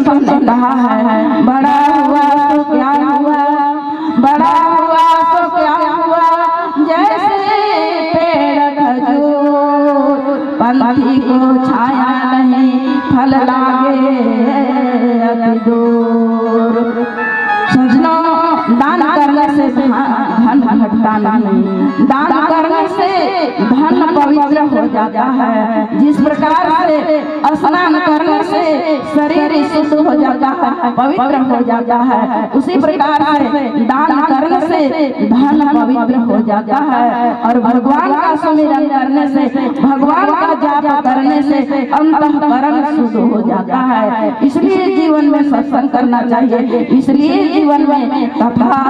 कृष्ण ने कहा है, बड़ा हुआ तो क्या हुआ, बड़ा हुआ तो क्या हुआ, जैसे पेड़ खजूर, पंथी को छाया नहीं फल लागे अति दूर। सजनों, दान करने से धन घटता नहीं, दान करने से धन पवित्र हो जाता है। जिस प्रकार से स्नान करने से शरीर शुद्ध हो जाता है, पवित्र हो जाता है, उसी प्रकार से दान करने से धन पवित्र हो जाता है। और भगवान का सुमिरन करने से, भगवान का जाप करने से अंतःकरण शुद्ध हो जाता है। इसलिए जीवन में सत्संग करना चाहिए, इसलिए जीवन में कथा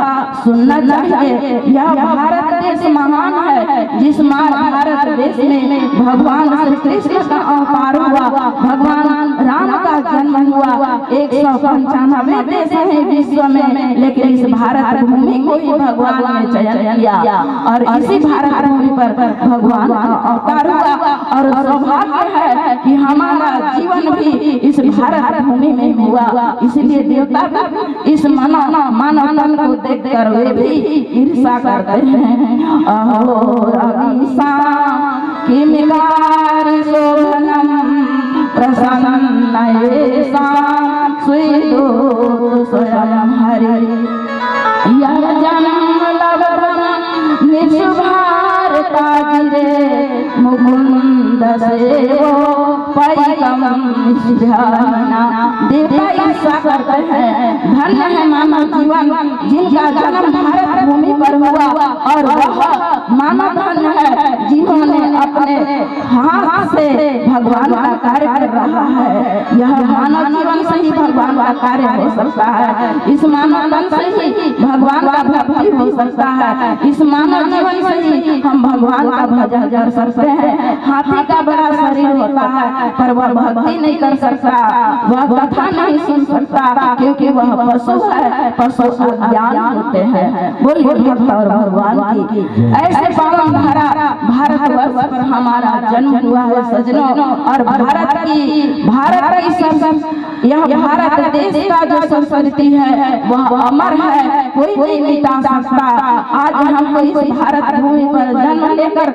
सुनना चाहिए। यह भारत देश महान है, जिस भारत देश में भगवान श्री कृष्ण का अवतार हुआ, भगवान राम का जन्म हुआ। 195 देश है विश्व में, लेकिन इस भारत भूमि को ही भगवान ने चयन किया और इसी भारत भूमि पर भगवान का अवतार हुआ। और सौभाग्य है कि हमारा जीवन भी इस भारत भूमि में हुआ। इसलिए देवता भी इस मानव तन को देखकर वे भी ईर्ष्या करते हैं। अहो रविशा किमिकार शोभनम प्रसन्नयेषा स्वीदो स्वयं हरि। यह जन्म लब्धम निशुभारताजिरे मुकुंद सेवो पैकम निष्ठाना। देवता ईर्ष्या करते हैं। धन्य है मानव जीवन जिनका जन्म भारत भूमि पर हुआ, और वह मानव धन्य है जिन्होंने अपने हाथ से भगवान का कार्य कर रहा है। यह मानव जीवन से ही भगवान का कार्य हो सकता है, इस मानव तन से ही भगवान का भक्ति हो सकता है, इस मानव जीवन से ही हम भगवान का भजन कर सकते हैं। हाथी का बड़ा शरीर होता है पर वह भक्ति नहीं कर सकता, वह कथा नहीं सुन सकता, क्योंकि वह पशु है, पशु अज्ञान होते हैं। बोलिए भक्त और भगवान की। ऐसे पावन भारतवर्ष पर हमारा जन्म हुआ है सजनों। और भारत की यह भारत देश का जो संस्कृति है वह अमर है, कोई नहीं मिटा सकता। आज हमको इस भारत भूमि पर जन्म लेकर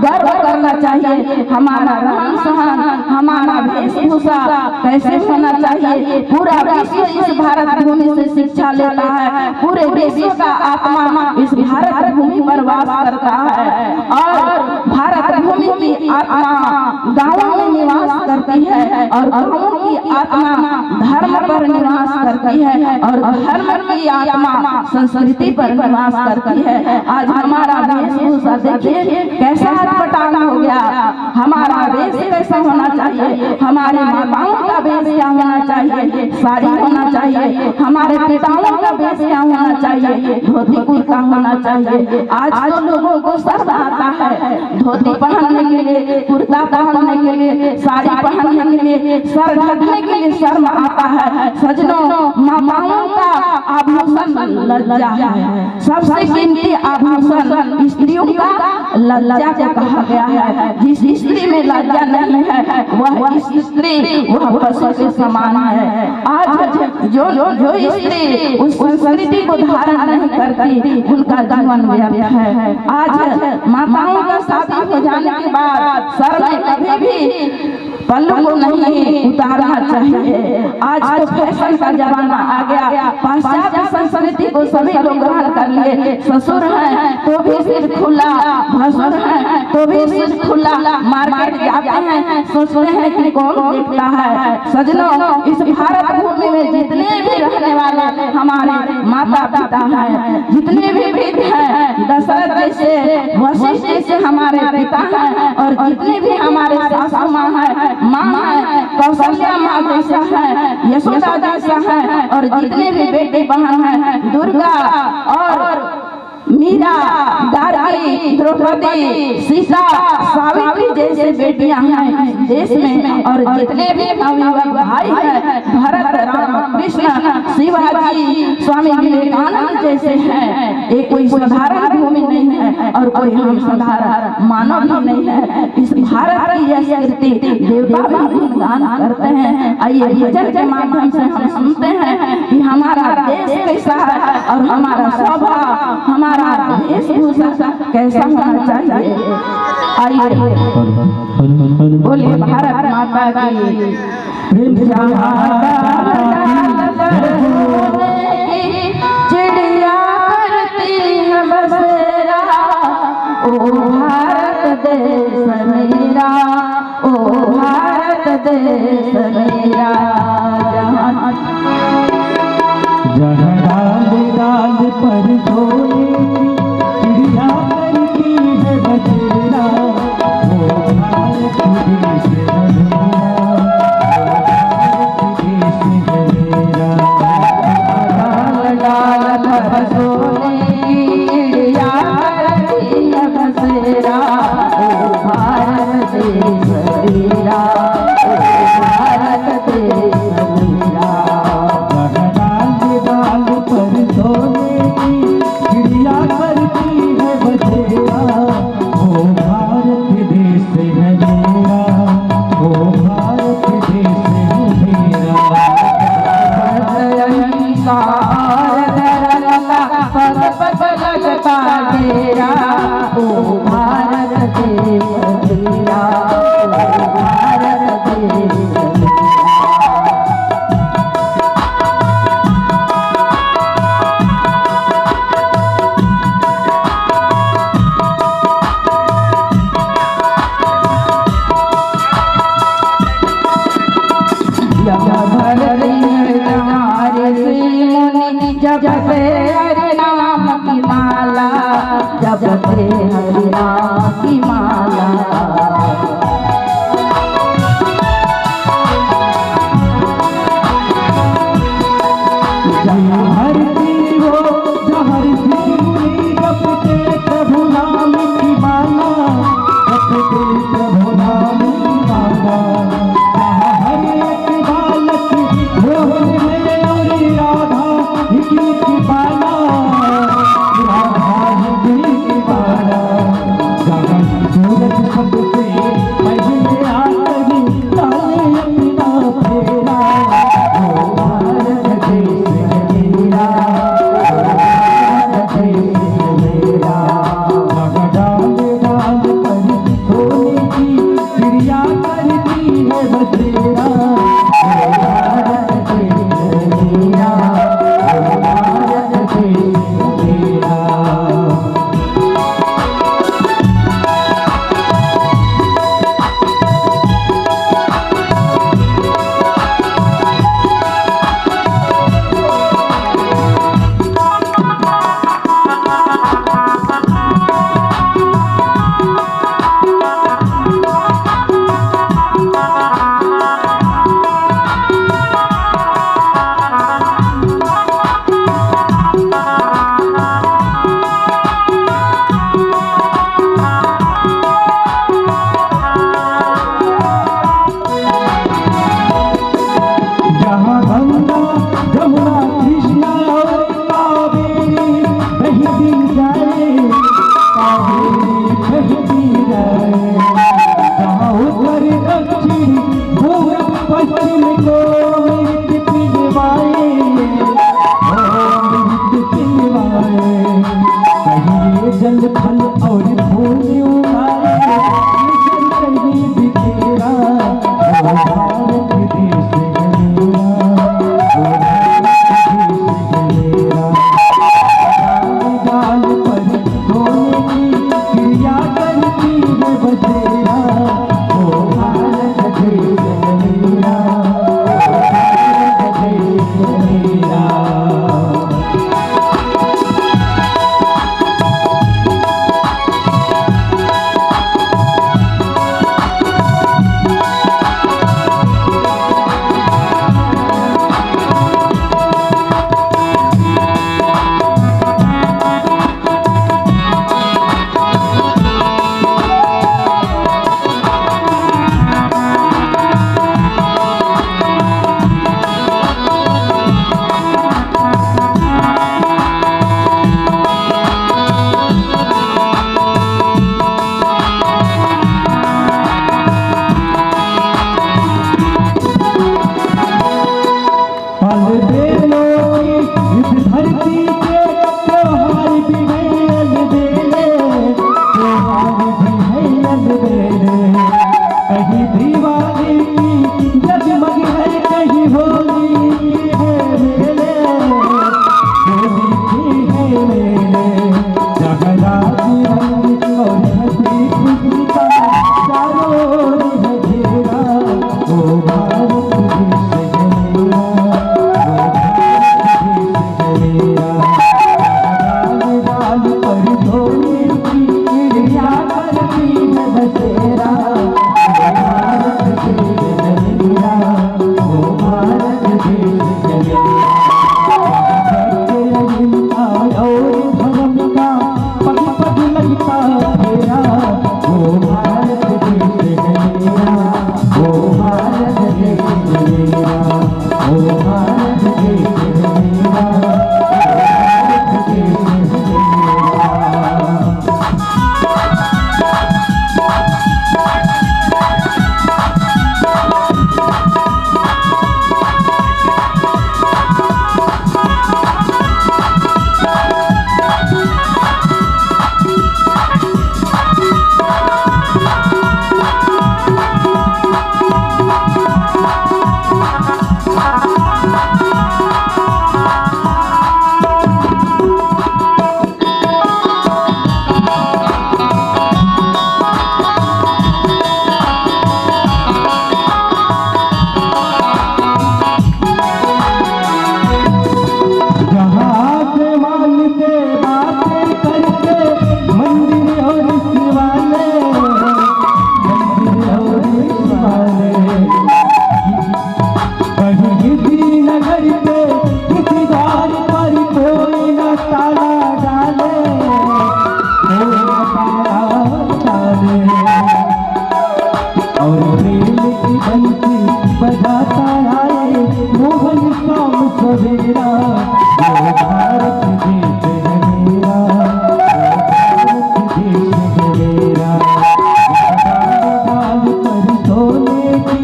गर्व करना चाहिए। हमारा रहन सहन, हमारा वेशभूषा कैसे होना चाहिए। पूरा विश्व इस भारत भूमि से शिक्षा लेता है, पूरे विश्व का आत्मा इस भारत भूमि पर वास करता है। और भारत भूमि की आत्मा गाँवों में निवास करती है, और गाँवों की आत्मा धर्म पर निवास करती है, और धर्म की आत्मा संस्कृति पर निवास करती है। आज हमारा वेशभूषा देखिए कैसा अटपटांग हो गया। हमारा वेश कैसा होना चाहिए, हमारे माताओं का वेश क्या होना चाहिए, साड़ी होना चाहिए। हमारे पिताओं का वेश क्या होना चाहिए, धोती कुर्ता होना चाहिए। आज तो लोगों को शर्म आता है धोती पहनने के लिए, कुर्ता पहनने के लिए, साड़ी पहनने के लिए, सर ढकने के लिए शर्म आता है। सजनों, माताओं का आभूषण लज्जा है। सबसे कीमती आभूषण स्त्रियों का लज्जा को कहा गया है। जिस स्त्री में लज्जा नहीं है वह स्त्री वह पशु के समान है। आज जो स्त्री उस संस्कृति को धारण नहीं करती उनका जीवन व्यर्थ है। आज माताओं का शादी हो जाने के बाद सर में कभी भी पल्लू को नहीं उतारना चाहिए। आज तो फैशन का जमाना आ गया, पाश्चात्य संस्कृति को सभी लोग ग्रहण कर लिए। ससुर है तो भी सिर खुला, भसुर है तो भी सिर खुला, मार्केट जाते हैं सोचते हैं कि कौन देखता है। सजनों, इस भारत भूमि में जितने भी रहने वाले हमारे माता पिता हैं, जितने भी वृद्ध हैं, दशरथ जैसे, वशिष्ठ जैसे हमारे पिता हैं, और जितने भी हमारे सासू माँ है, माँ है, कौशल्या माँ जैसा है, यशोदा जैसा है, और जितने भी बेटे बहन हैं, दुर्गा और मीरा, गार्गी, द्रौपदी, सीता, सावित्री जैसे बेटियां हैं देश में, और जितने भी नवयुवक भाई हैं, भरत, राम, कृष्ण, शिवाजी, स्वामी विवेकानंद जैसे हैं। ये कोई साधारण भूमि नहीं है और कोई हम साधारण मानव भी नहीं है। इस भारत की यह कीर्ति देवता भी दान करते हैं। आइए भजन के माध्यम से हम और हमारा स्वभाव, हमारा वेशभूषा कैसा होना चाहिए। आइए बोले भारत माता की। चिड़िया करती है बसेरा, ओ भारत देश मेरा, ओ भारत देश मेरा। जहाँ डाल डाल पर सोने चिड़िया करती है बसेरा, ओ भारत देश मेरा, डाल पर सोने चिड़िया करती है बसेरा, ओ भारत देश मेरा, ओ भारत देश मेरा। डाल पर सोने चिड़िया करती है बसेरा, ओ भारत देश है मेरा, ओ भारत देश है मेरा। लगता तेरा, ओ भारत देश मेरा, ओ भारत देश मेरा। जपते हरि नाम की माला, जपते हरि नाम की माला। हरती हो हरती जपते प्रभु नाम की माला, जपते प्रभु नाम की माला। हर एक बालक भोग में और राधा की अहिंसा और धर्म का पग पग लगता फेरा, वो भारत देश है मेरा, वो भारत देश है मेरा, वो भारत देश है मेरा, भारत देश है मेरा। और प्रेम की बंसी बजाता आए मोहन शाम सवेरा, वो भारत देश है मेरा, वो भारत देश है मेरा। डाल कर सोने की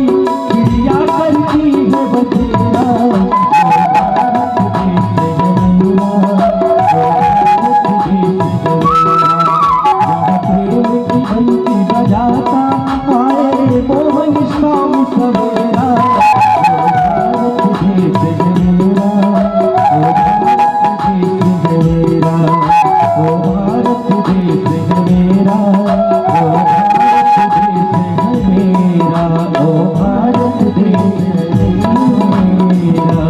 चिड़िया करती है बसेरा, वो भारत देश है मेरा, वो भारत देश है मेरा। जहाँ प्रेम की बंसी बजाता मोहन शाम सवेरा, वो भारत देश है मेरा, वो भारत देश है मेरा, वो भारत देश है मेरा, वो भारत देश है मेरा, वो भारत देश है मेरा।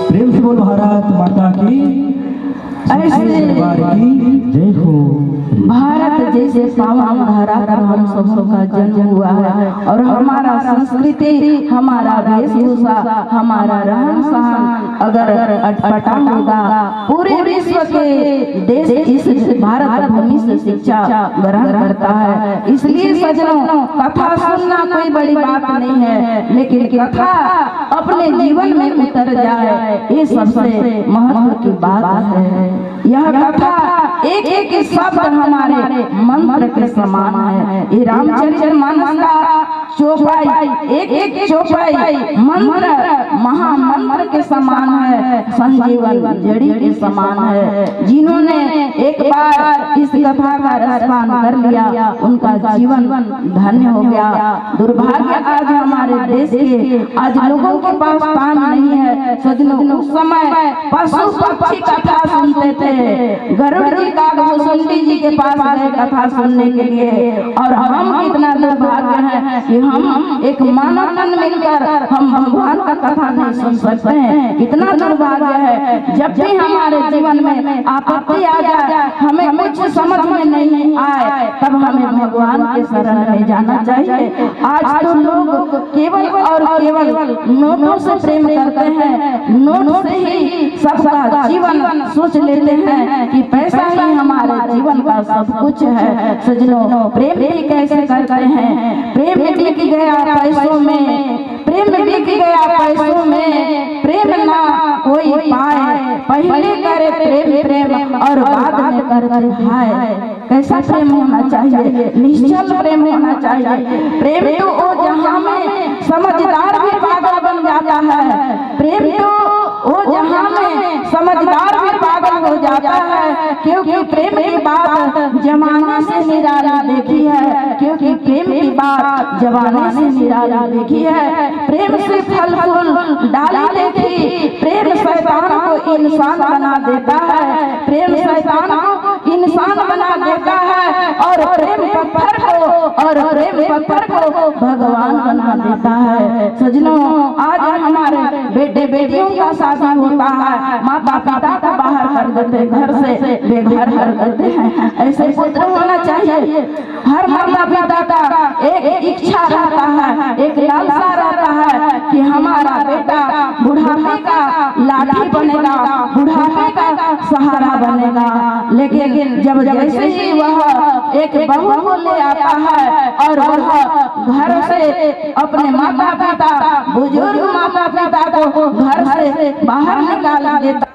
प्रेम से बोल भारत माता की ऐसे जय हो। भारत जैसे पावन धरा पर हम सबका जन्म हुआ है और हमारा संस्कृति, हमारा वेशभूषा, हमारा रहन सहन अगर अटपटा होगा, पूरे विश्व के देश इस भारत भूमि से शिक्षा ग्रहण करता है। इसलिए सज्जनों, कथा सुनना कोई बड़ी बात नहीं है, लेकिन कथा अपने जीवन में उतर जाए ये सबसे महत्व की बात है। यह कथा एक एक शब्द हमारे मंत्र के समान है। ये रामचरितमानस का चौपाई, एक एक चौपाई मंत्र महामंत्र के समान है, संजीवन जड़ी के समान है। जिन्होंने एक बार इस कथा का रसपान कर लिया, उनका जीवन धन्य हो गया। दुर्भाग्य आज हमारे देश के आज लोगों के पास काम नहीं है। सज्जनों, उस समय पशु पक्षी कथा सुनते थे। गरुड़ जी कागभूषुंडी जी के पास गए कथा सुनने के लिए, और हम कितना दुर्भाग्य है कि हम एक मानव तन मिलकर हम भगवान का कथा नहीं सुन सकते हैं। कितना दुर्भाग्य है। जब भी हमारे जीवन में आपत्ति आ जाए, हमें कुछ समझ में नहीं आए, तब हमें भगवान के शरण में जाना चाहिए। आज तो लोग केवल और केवल नोटों से प्रेम करते हैं, नोट से ही सबका जीवन सोच लेते हैं कि पैसा ही हमारे जीवन का सब कुछ है। सज्जनों, प्रेम भी कैसे करते हैं? प्रेम बिक गया पैसों में, प्रेम बिक गया पैसों में, प्रेम ना कोई पाए। पहले करे प्रेम प्रेम और बाद में करते हाय। कैसा प्रेम होना चाहिए? निश्चल प्रेम होना चाहिए। प्रेम तो वो जहाँ में समझदार भी पागल बन जाता है। प्रेम तो वो जहाँ में समझदार भी पागल हो जाता है, क्योंकि प्रेम की बात जमाने से निराली देखी है, क्योंकि प्रेम की बात जमाने से निराली देखी है। प्रेम से फल फूल डाली देखी, प्रेम शैतान को इंसान बना देता है, प्रेम शैतान को इंसान बना देता है, और प्रेम पत्थर को भगवान बना देता है। सज्जनों, आज हमारे बेटे बेटियों का शादी होता है, माता पिता को बाहर कर देते, घर से बेघर कर देते हैं। ऐसे पुत्र होना चाहिए। हर माता पिता का एक इच्छा रहता है, एक लालसा रहता है लाठी बनेगा, बुढ़ापे का सहारा बनेगा। लेकिन जब जैसे ही वह एक बहू को ले आता है और वह घर से अपने माता पिता, बुजुर्ग माता पिता को घर से बाहर निकाल देता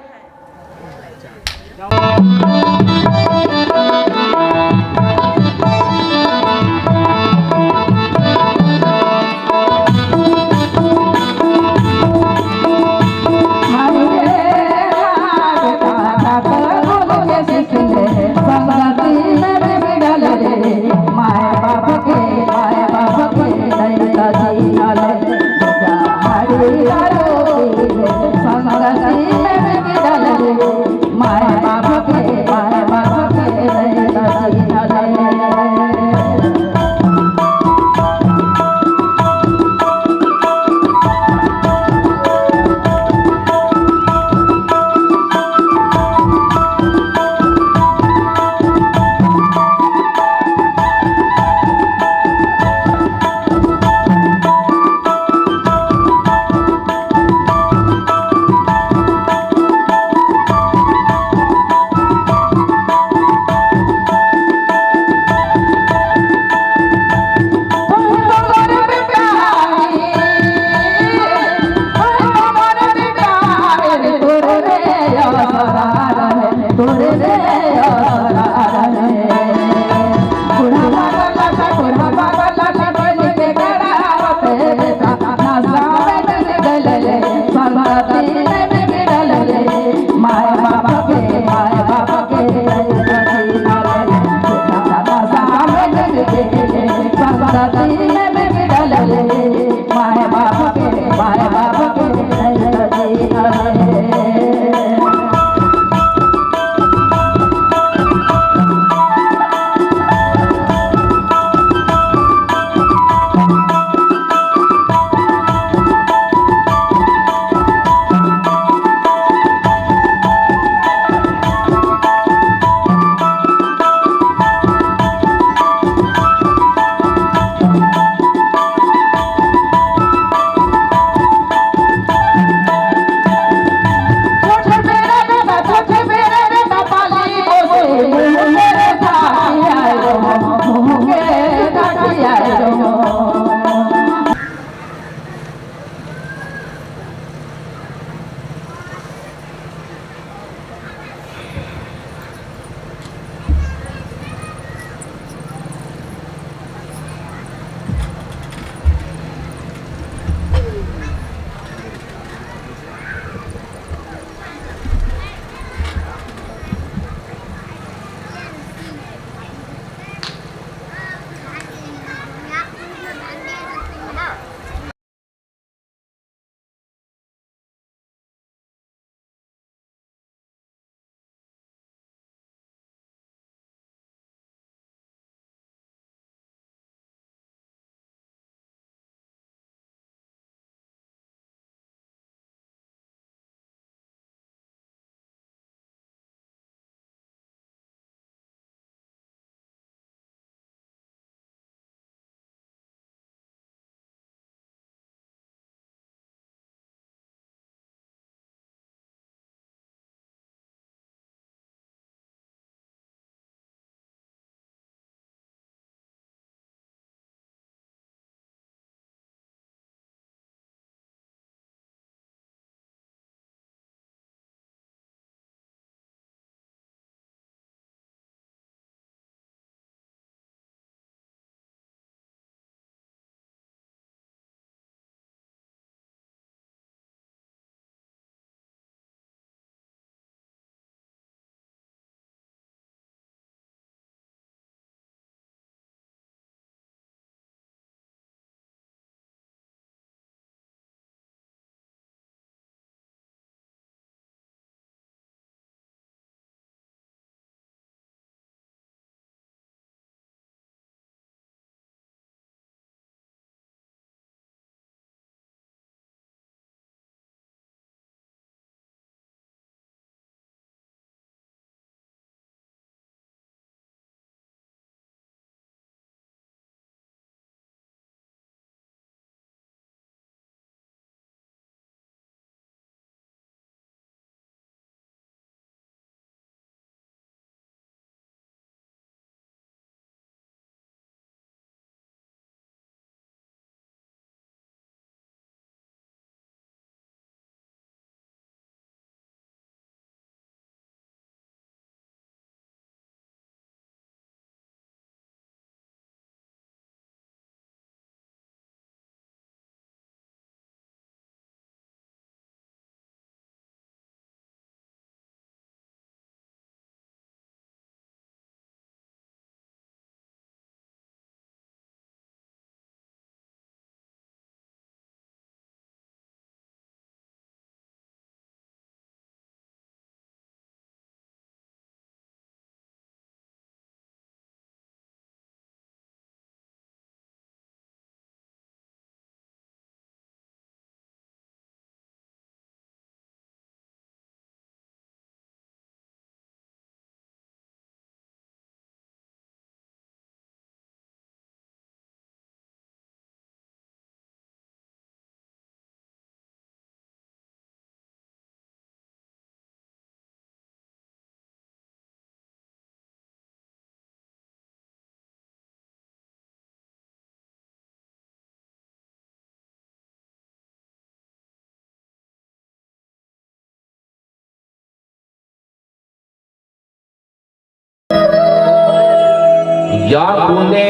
या कुंदे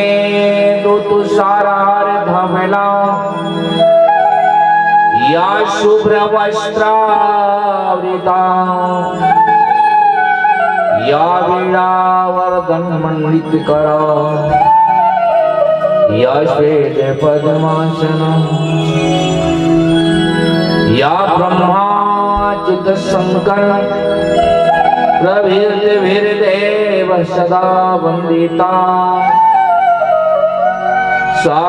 दो तुषारार धवला या शुभ्र वस्त्रावृता या वीणावर्धन मंडित करा या श्वेत पद्मासन या ब्रह्माच्युत शंकर प्रभृतिर्देव सदा वंदिता सा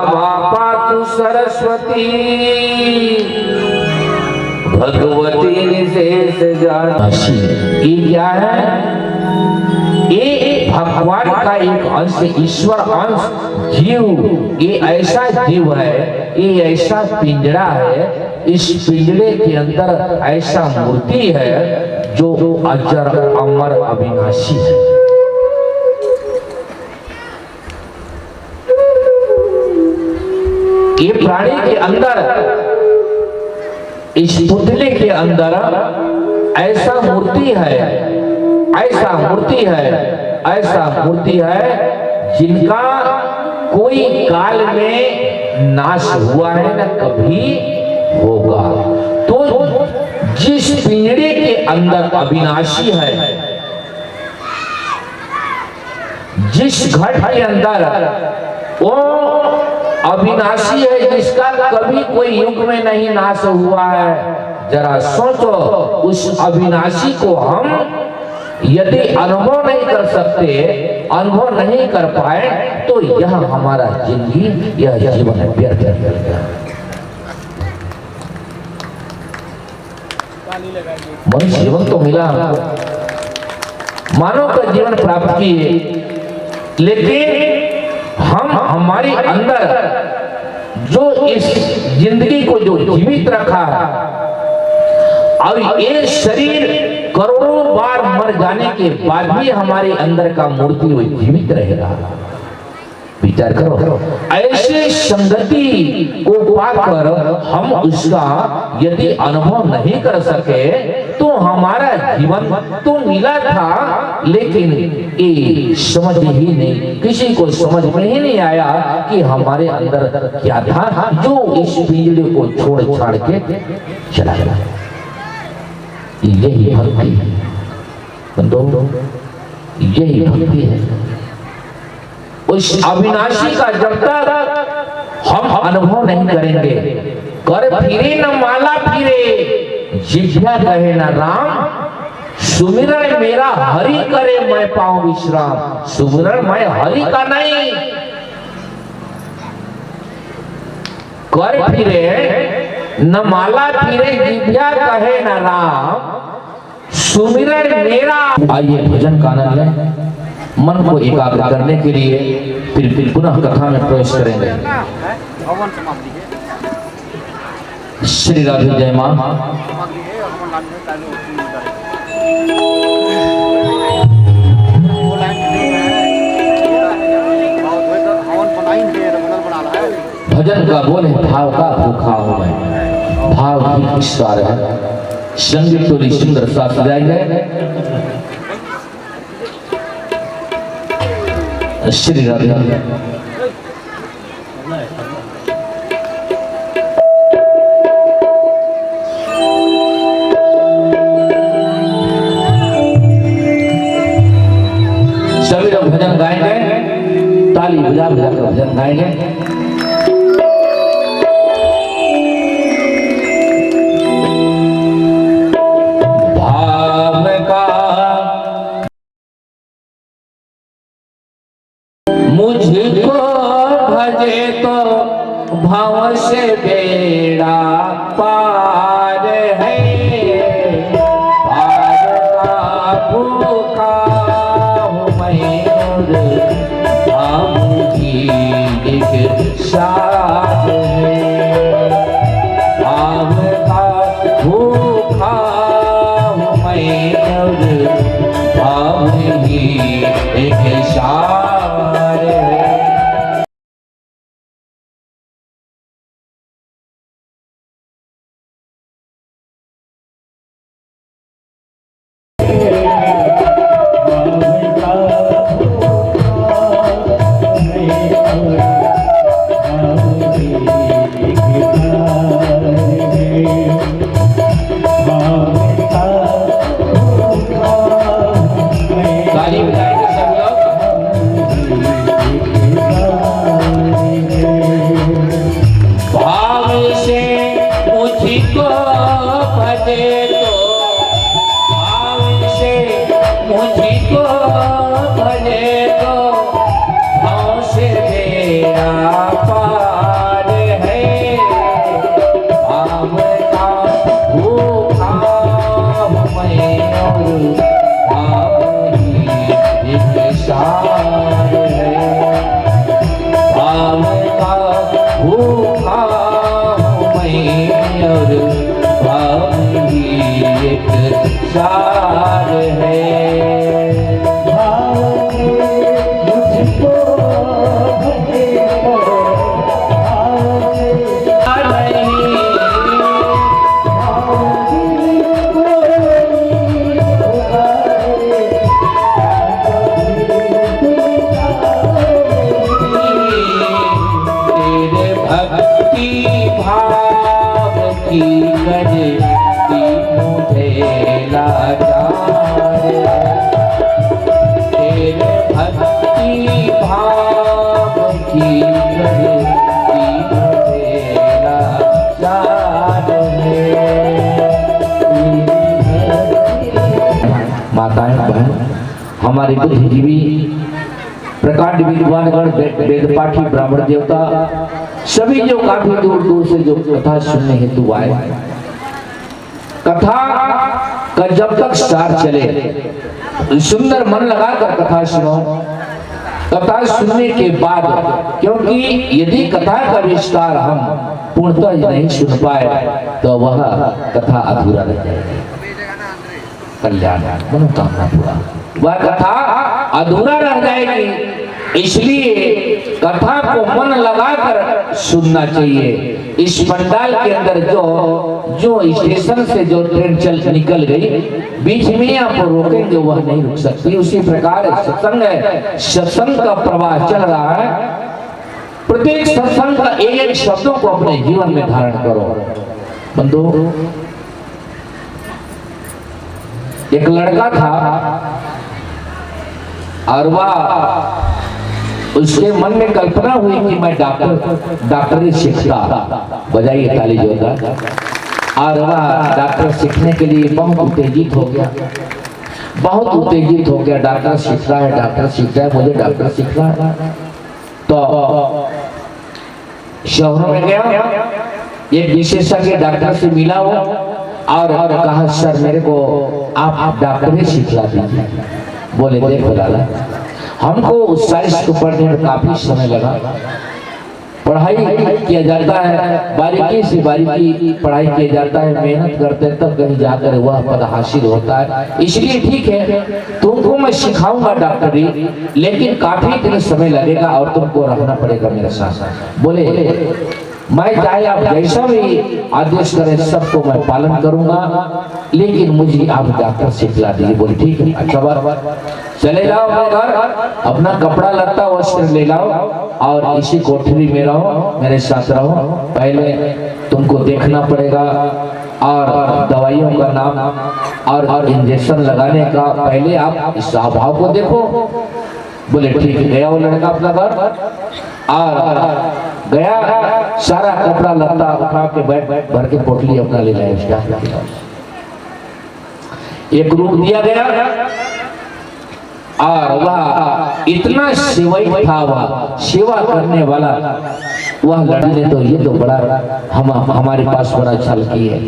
पातु सरस्वती भगवती निशेष जाति। ये क्या है? ये भगवान का एक अंश, ईश्वर अंश जीव, ये ऐसा जीव है, ये ऐसा पिंजड़ा है, इस पिंजड़े के अंदर ऐसा मूर्ति है जो अजर अमर अविनाशी है। ये प्राणी के अंदर, इस पुतले के अंदर ऐसा मूर्ति है, ऐसा मूर्ति है, ऐसा मूर्ति है जिनका कोई काल में नाश हुआ है न कभी होगा। तो जिस पिंजड़े के अंदर अविनाशी है, जिस घट के अंदर वो अविनाशी है, जिसका कभी कोई युग में नहीं नाश हुआ है, जरा सोचो उस अविनाशी को हम यदि अनुभव नहीं कर सकते, अनुभव नहीं कर पाए, तो यह हमारा जिंदगी, यह जीवन व्यर्थ है। मनुष्य जीवन तो मिला हमको, मानव का जीवन प्राप्त किए, लेकिन हम हमारे अंदर जो इस जिंदगी को जो जीवित रखा है, और ये शरीर करोड़ों बार मर जाने के बाद भी हमारे अंदर का मूर्ति वो जीवित रहेगा। विचार करो, ऐसे संगति को पाकर हम उसका यदि अनुभव नहीं कर सके तो हमारा जीवन तो मिला था, लेकिन ये समझ ही नहीं, किसी को समझ में ही नहीं आया कि हमारे अंदर क्या था जो इस पिंजड़े को छोड़ छाड़ के चला गया। यही भक्ति है बंदो, यही भक्ति है। उस अविनाशी का जब तक हम अनुभव नहीं करेंगे, कर फिरे न माला फिरे, जिभ्या कहे न राम, सुमिरन मेरा हरि करे मैं पाऊं विश्राम। सुमिरन मैं हरि का नहीं, कर फिरे न माला फिरे, जिभ्या कहे न राम, सुमिरन मेरा। आइए भजन का आनंद लें, मन को एकाग्र करने के लिए फिर पुनः कथा में प्रवेश करेंगे। श्री राधे जय मां। भजन का बोल है भाव का भूखा हूं मैं, भाव ही ईश्वर है। संगीत तो सुंदर सा सजाएंगे। श्री राधे। सभी लोग भजन गाएंगे, ताली बजा बजा कर भजन गाएंगे। भाव का मुझको भजे तो भाव से बेड़ा पार है। पार का भूखा हूँ मैं और भाव की एक साथ है। भाव का भूखा हूँ मैं और भाव की एक साथ है। को भजे तो भाव से मुझको भजे तो भाव से बेड़ा पार है। भाव का भूखा मैं और भाव ही एक सार है। भाव का भूखा मैं और भाव ही एक सार है। भाव के मुझको भजे तो भाव से भाव की कोई पुकारे तेरे भक्ति भाव की करती मुझे लाचार। तेरे भक्ति भाव की करती मुझे लाचार है। माताएं बहन, हमारे बुद्धिजीवी प्रकांड विद्वानगण वेद पाठी ब्राह्मण देवता सभी जो काफी दूर दूर से जो कथा सुनने हेतु आए, कथा का जब तक सार चले सुंदर मन लगाकर कथा सुनो। कथा सुनने के बाद, क्योंकि यदि कथा का विस्तार हम पूर्णतः नहीं सुन पाए तो वह कथा अधूरा रह जाएगी। कल्याण मनोकामना पूरा, वह कथा अधूरा रह जाएगी। इसलिए कथा को मन लगाकर सुनना चाहिए। इस पंडाल के अंदर जो स्टेशन से जो ट्रेन चल निकल गई, बीच में आप रोकेंगे वह नहीं रुक सकती। उसी प्रकार सत्संग है, सत्संग का प्रवाह चल रहा है। प्रत्येक सत्संग का एक एक शब्दों को अपने जीवन में धारण करो। बंधु, एक लड़का था और वह उसके मन में कल्पना हुई कि मैं डॉक्टरी सीखता। बजाइए ताली जोरदार। और वह डॉक्टर सीखने के लिए बहुत उत्तेजित हो गया, बहुत उत्तेजित हो गया। डॉक्टर सीख रहा है, डॉक्टर सीख रहा है, मुझे डॉक्टर सीखना है। तो शहरों में गया, एक विशेषज्ञ डॉक्टर से मिला वो और कहा, सर मेरे को आप डॉक्टरी सिखला दीजिए। बोले देखो लाला, हमको उस साइंस को पढ़ने में काफी समय लगा। पढ़ाई किया जाता है, बारीकी से बारीकी पढ़ाई किया जाता है, मेहनत करते हैं तब कहीं जाकर वह पद हासिल होता है। इसलिए ठीक है, तुमको मैं सिखाऊंगा डॉक्टरी, लेकिन काफी दिन समय लगेगा और तुमको रहना पड़ेगा मेरे साथ। बोले मैं चाहे आप जैसा भी आदेश करें सबको मैं पालन करूंगा, लेकिन मुझे आप डॉक्टर सिखला दीजिए। बोले ठीक है, अच्छा बात, चले जाओ अपने घर, अपना कपड़ा लत्ता वस्त्र ले लाओ और इसी कोठरी में रहो, मेरे साथ रहो। पहले तुमको देखना पड़ेगा और दवाइयों का नाम और इंजेक्शन लगाने का पहले आप इस स्वभाव को देखो। बोले ठीक है। गया वो लड़का अपना घर और गया, सारा कपड़ा लत्ता उठा के बैग भर के पोटली अपना ले लाया। एक रूम दिया गया और वह इतना सेवक था, वह सेवा करने वाला। वह लड़ने तो ये तो बड़ा हमारे पास बड़ा छल की है,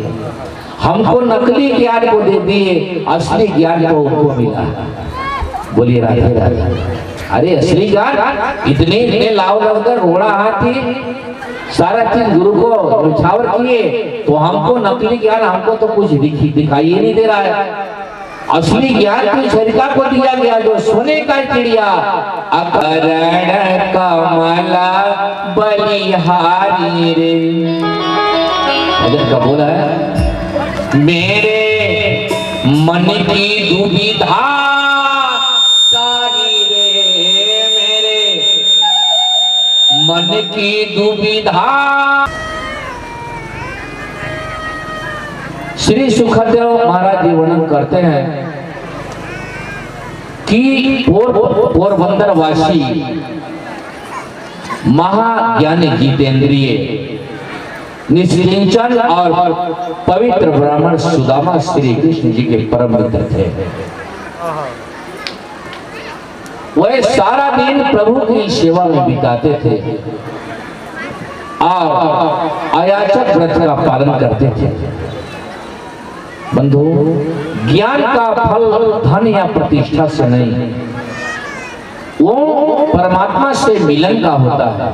हमको नकली ज्ञान को दे दिए, असली ज्ञान को उनको मिला। बोलिए राधे राधे। अरे असली ज्ञान इतने लाव लगकर घोड़ा हाथी सारा चीज गुरु को निछावर किए, तो हमको नकली ज्ञान हमको तो कुछ दिखाई ही नहीं दे रहा है। असली ज्ञान तो शरीका को दिया गया, जो सोने का चिड़िया अकरण कमला बलिहारी रे। भजन का बोला है, मेरे मन की दुविधा तारी रे, मेरे मन की दुविधा। श्री सुखदेव महाराज जी वर्णन करते हैं कि पोरबंदर वासी महाज्ञानी जितेंद्रिय निश्चिंचन और पवित्र ब्राह्मण सुदामा श्री कृष्ण जी के परम मित्र थे। वह सारा दिन प्रभु की सेवा में बिताते थे और अयाचक व्रत का पालन करते थे। बंधु, ज्ञान का फल धन या प्रतिष्ठा से नहीं, वो परमात्मा से मिलन का होता है।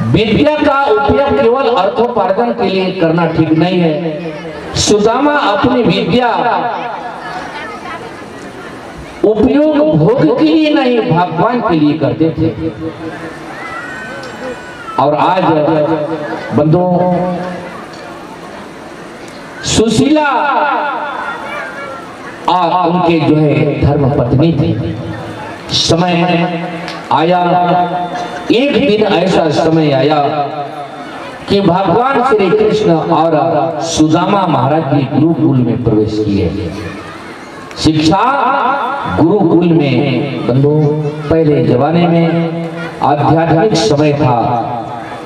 विद्या का उपयोग केवल अर्थोपार्जन के लिए करना ठीक नहीं है। सुदामा अपनी विद्या उपयोग भोग के लिए नहीं, भगवान के लिए करते थे। और आज बंधुओं, सुशीला और उनके जो है धर्म पत्नी थी। समय आया, एक दिन ऐसा समय आया कि भगवान श्री कृष्ण और सुदामा महाराज जी गुरुकुल में प्रवेश किए। शिक्षा गुरुकुल में बंधु, पहले जमाने में आध्यात्मिक समय था।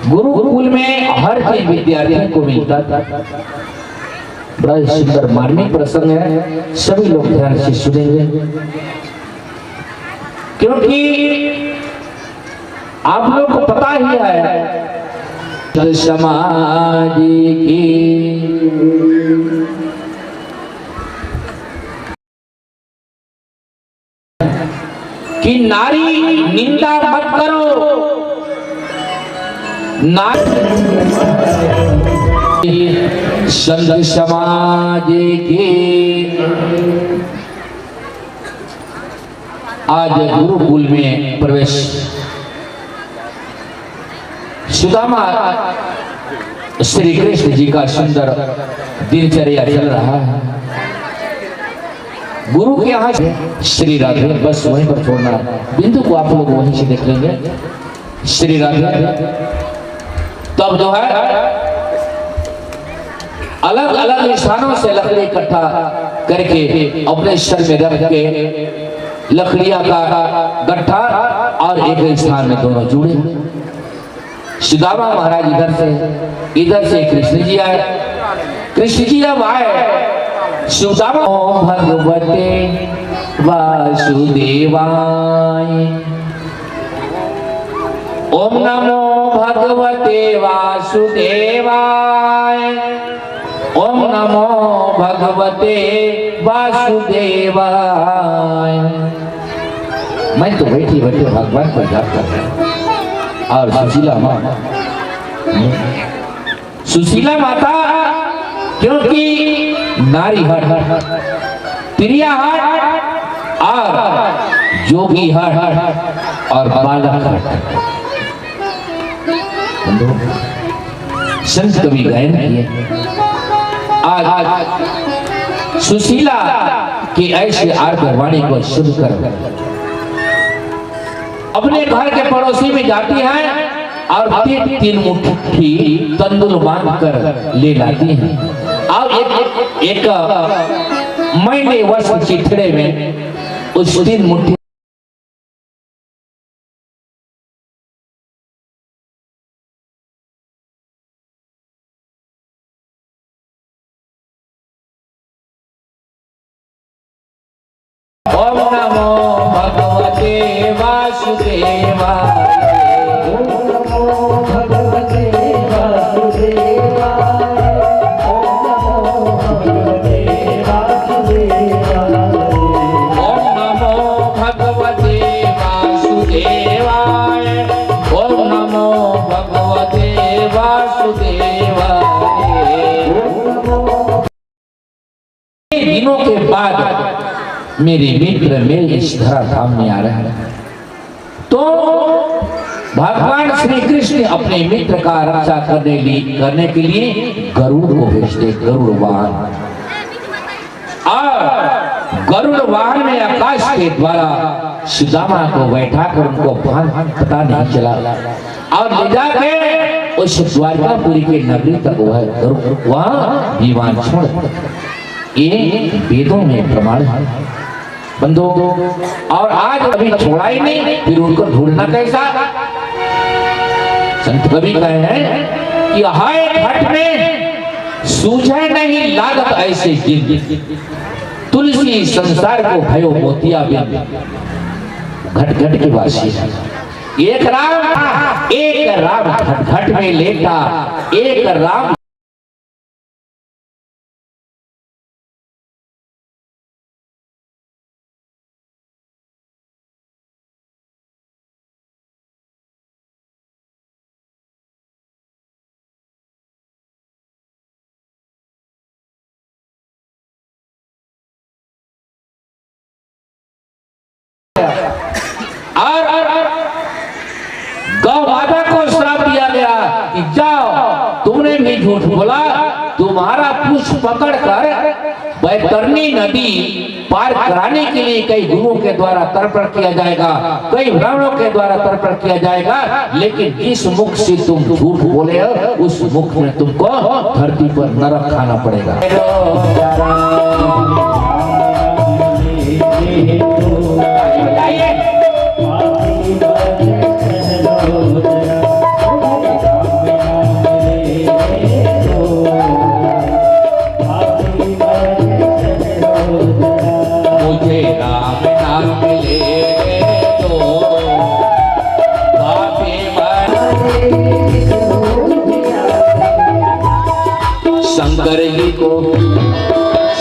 गुरुकुल में हर चीज विद्यार्थियों को मिलता था। बड़ा सुंदर मार्मिक प्रसंग है, सभी लोग ध्यान से सुनेंगे, क्योंकि आप लोग को पता ही है समाज की कि नारी निंदा मत करो, संत समाज की। आज गुरुकुल में प्रवेश, सुदामा श्री कृष्ण जी का सुंदर दिनचर्या चल रहा है। गुरु के यहाँ श्री राधे, बस वहीं पर छोड़ना, बिंदु को आप लोग वहीं से देख लेंगे। श्री राधे तब जो है अलग अलग स्थानों से लकड़ी इकट्ठा करके अपने सर में रख के लकड़ियां का गट्ठा और एक स्थान में दोनों जुड़े। सुदामा महाराज इधर से कृष्ण जी आए। कृष्ण जी जब आए, सुदामा भगवते वासुदेवाय, ओम नमो भगवते वासुदेवाय, ओम नमो भगवते वासुदेवाय। मैं तो बैठी बैठे भगवान को याद कर रहा हूं। और सुशीला माता क्योंकि नारी हर प्रिया हर और जोगी हर और बालक हर, संत कवि गायन किए। आज सुशीला की ऐसे आर्द्र वाणी को सुनकर अपने घर के पड़ोसी में जाती है और तीन मुट्ठी तंदूर बांध कर ले लाती है। और एक महीने वर्ष चिथड़े में उस 3 मुट्ठी ओम नमो भगवते वासुदेवाय, ओम नमो भगवते वासुदेवाय, ओम नमो भगवते वासुदेवाय, ओम नमो भगवते वासुदेवाय, ओम नमो भगवते वासुदेवाय। दिनों के बाद मेरे मित्र मेरे इस धरा धाम में आ रहे हैं, तो भगवान श्री कृष्ण अपने मित्र का रक्षा करने के लिए गरुड़ को भेजते। गरुड़ वाहन, और गरुड़ वाहन में आकाश के द्वारा सुदामा को बैठाकर उनको पता नहीं चला और ले जाके उस द्वारकापुरी के नगरी तक वह विमान छोड़। ये वेदों में प्रमाण है बंधु। और आज अभी छोड़ा ही नहीं, फिर उनको ढूंढना कैसा? संत कवि कहे हैं कि हाय घट में सूझे नहीं लागत ऐसे गिर, तुलसी संसार को भयो मोतिया बिन। घट घट के वासी है। एक राम घट घट में लेटा, एक राम और गौ माता को श्राप दिया गया कि जाओ, तुमने भी झूठ बोला, तुम्हारा पुष्प पकड़कर बैतरनी नदी पार कराने के लिए कई गुरुओं के द्वारा तर्पण किया जाएगा, कई ब्राह्मणों के द्वारा तर्पण किया जाएगा, लेकिन जिस मुख से तुम झूठ बोले हो उस मुख में तुमको धरती पर नरक खाना पड़ेगा।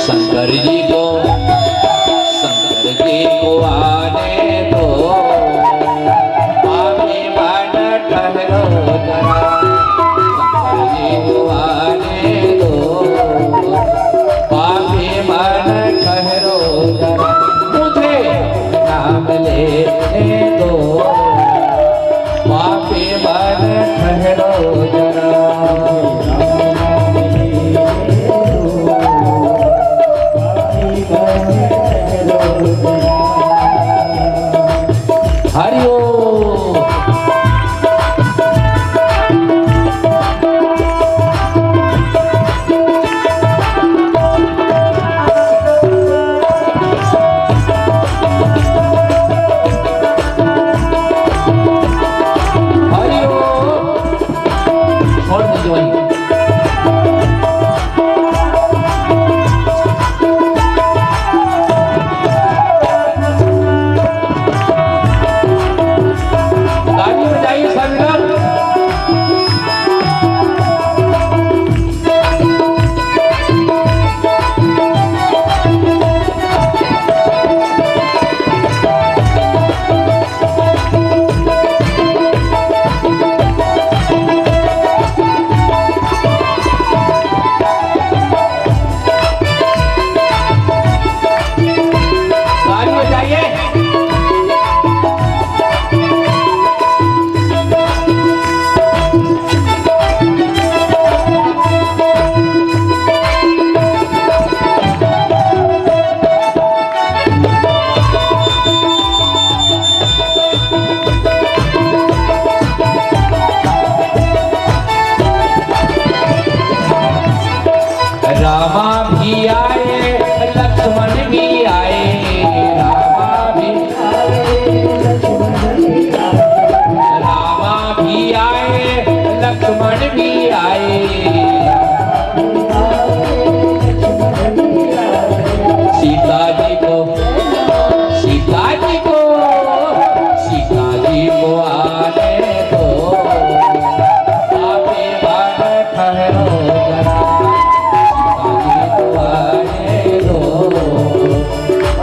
शंकर जी को आने दो, पापी मन ठहरो जरा। शंकर जी को आने दो, पापी मन ठहरो जरा। मुझे नाम लेने दो, पापी मन ठहरो जरा। हरिओम। छोड़ दीजिए वहीं। रामा भी आए, लक्ष्मण भी आए, रामा भी आए, लक्ष्मण भी आए। सीता जी को आने दो,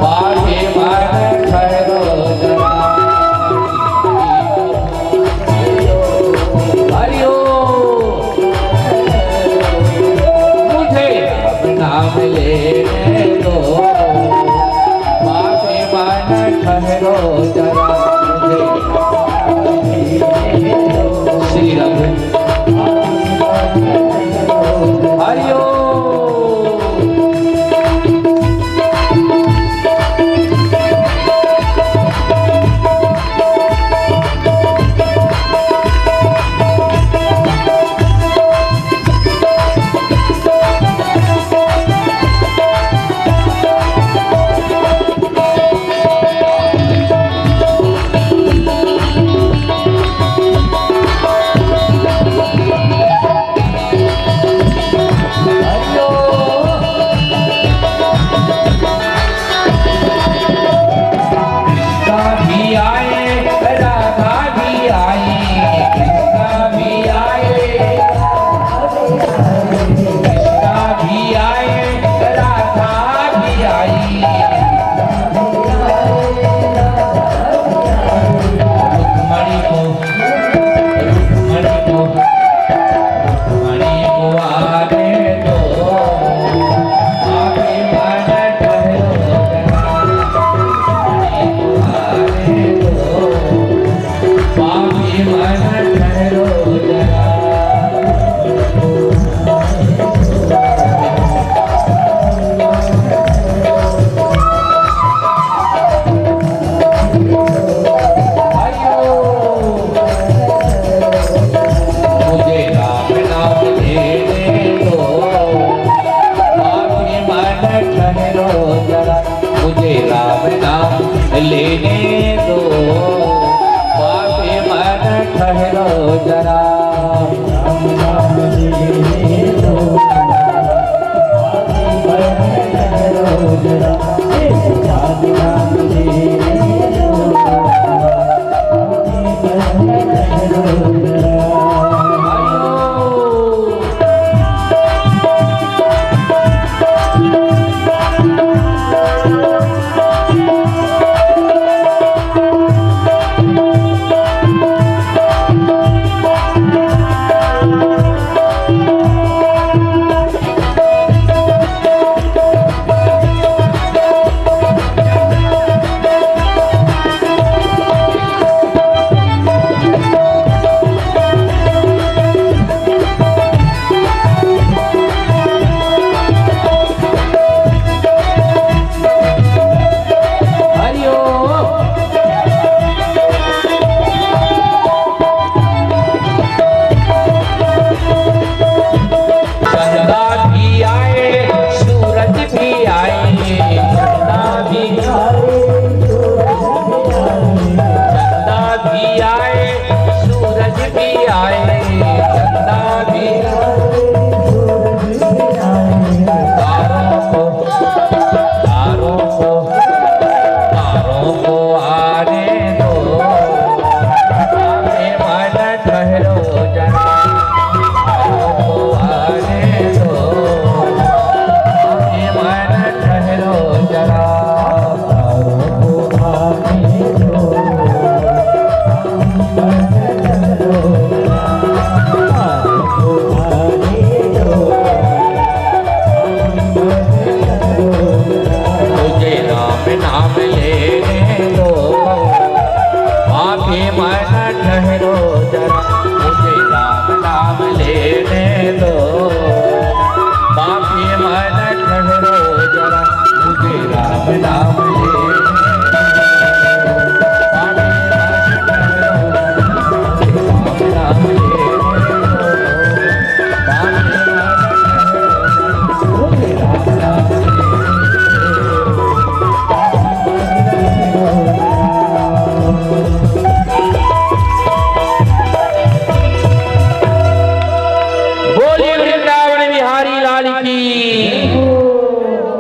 पापी मन ठहरो जरा। हरिओम।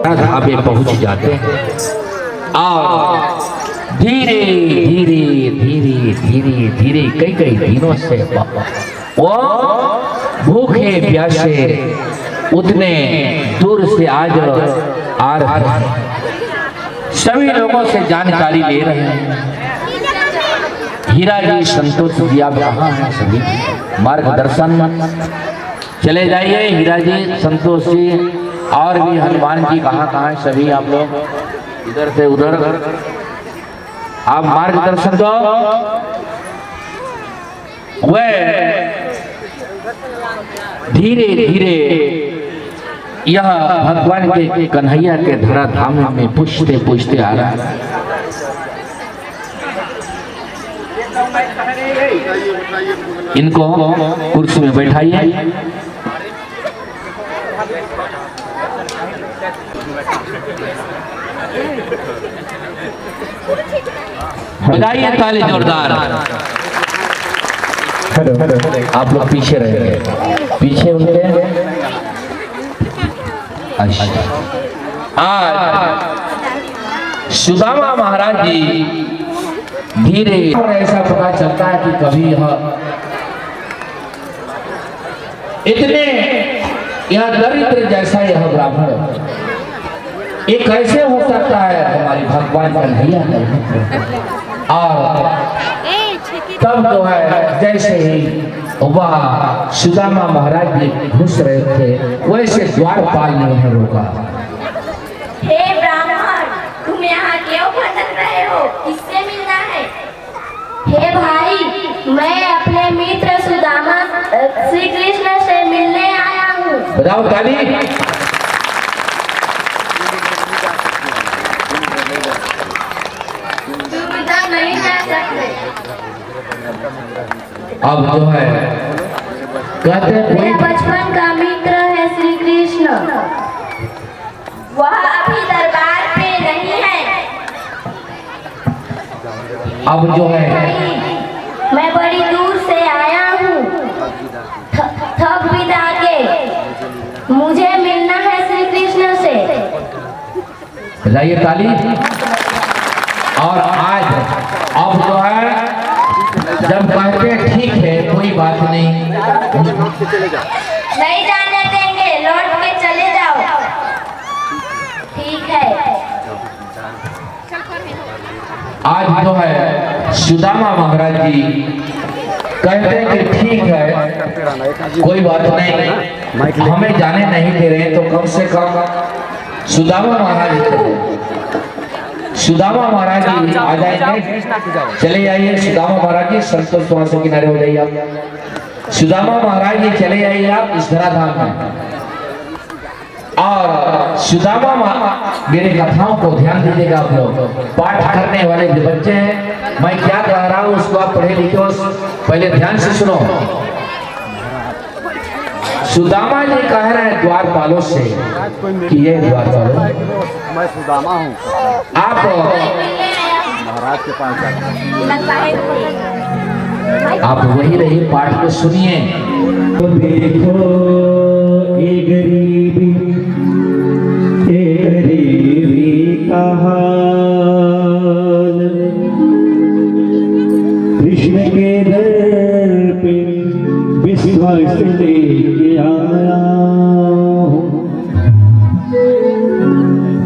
धरा धाबे पहुंच जाते हैं और धीरे धीरे धीरे धीरे धीरे कई कई दिनों से वो भूखे प्यासे उतने दूर से आज आ रहे हैं, सभी लोगों से जानकारी ले रहे हैं। हीरा जी, संतोष जी, आप कहाँ हैं? सभी मार्गदर्शन चले जाइए। हीरा जी, संतोष जी और भी हनुमान जी कहाँ हैं? सभी आप लोग इधर से उधर आप मार्गदर्शन दो। वह धीरे धीरे यह भगवान के कन्हैया के धरा धाम में पूछते पूछते आ रहा है। इनको कुर्सी में बैठाइए। बजाइए ताली जोरदार। आप लोग पीछे रहेंगे, पीछे उनके। आज सुदामा महाराज जी धीरे और ऐसा पता चलता है कि कभी इतने यह दरिद्र जैसा यह ब्राह्मण, ये कैसे हो सकता है? हमारी भगवान कन्हैया नहीं। और तब जो है जैसे ही वह सुदामा महाराज जी घुस रहे थे, वैसे द्वारपाल ने उन्हें रोका। हे ब्राह्मण, तुम यहाँ क्यों भटक रहे हो? किससे मिलना है? हे भाई, मैं अपने मित्र सुदामा श्री कृष्ण से मिलने आया हूँ। बताओ ताली। तुम इधर नहीं जा सकते। अब जो है कहते हैं मेरा बचपन का मित्र है श्री कृष्ण, वह अभी दरबार पे नहीं है। अब जो है मैं बड़ी दूर से आया हूँ, थक बिता के मुझे मिलना है श्री कृष्ण से। बजाइए ताली। और आज अब जो है जब कहते ठीक है कोई बात नहीं, नहीं जाने देंगे, लौट के चले जाओ। ठीक है। आज जो है सुदामा महाराज जी कहते हैं कि ठीक है कोई बात नहीं, हमें जाने नहीं दे रहे, तो कम से कम सुदामा महाराज जी आ जाएंगे। चले जाइए सुदामा महाराज जी, संतोष वहां से किनारे हो जाइए आप। सुदामा महाराज जी चले जाइए आप इस धराधाम में। और सुदामा मेरे कथाओं को ध्यान दीजिएगा आप लोग, पाठ करने वाले जो बच्चे हैं, मैं क्या कह रहा हूँ उसको आप पढ़े लिखे हो, पहले ध्यान से सुनो। सुदामा जी कह रहे हैं द्वारपालों से कि ये द्वारपालों, मैं सुदामा हूँ, आप महाराज के पास आप वही रही पाठ को सुनिए। तो देखो ये गरीबी का हाल, कृष्ण के दर पे विश्वास लेके आया हूँ।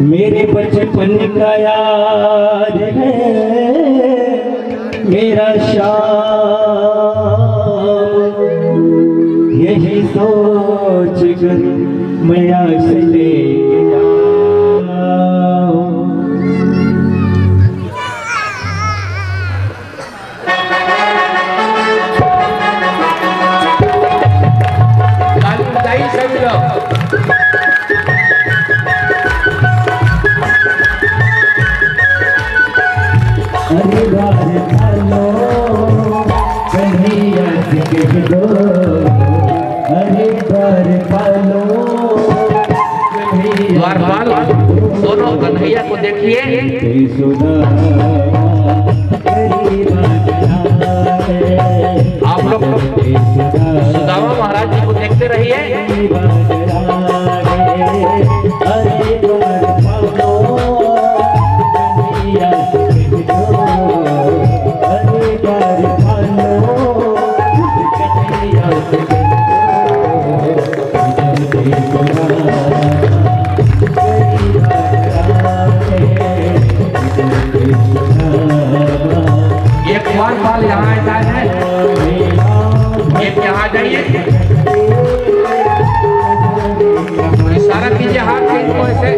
मेरे बचपन का याद है मेरा शाम, यही सोच कर मैं आस लेके जाऊं। सभी लोग अरे बार पालो कन्हैया से कह दो, अरे बार पालो द्वारपाल दोनों कन्हैया को देखिए। आप लोग सुदामा महाराज जी को देखते रहिए। अरे बढ़ाइए, इशारा कीजिए हाथ से इनको ऐसे।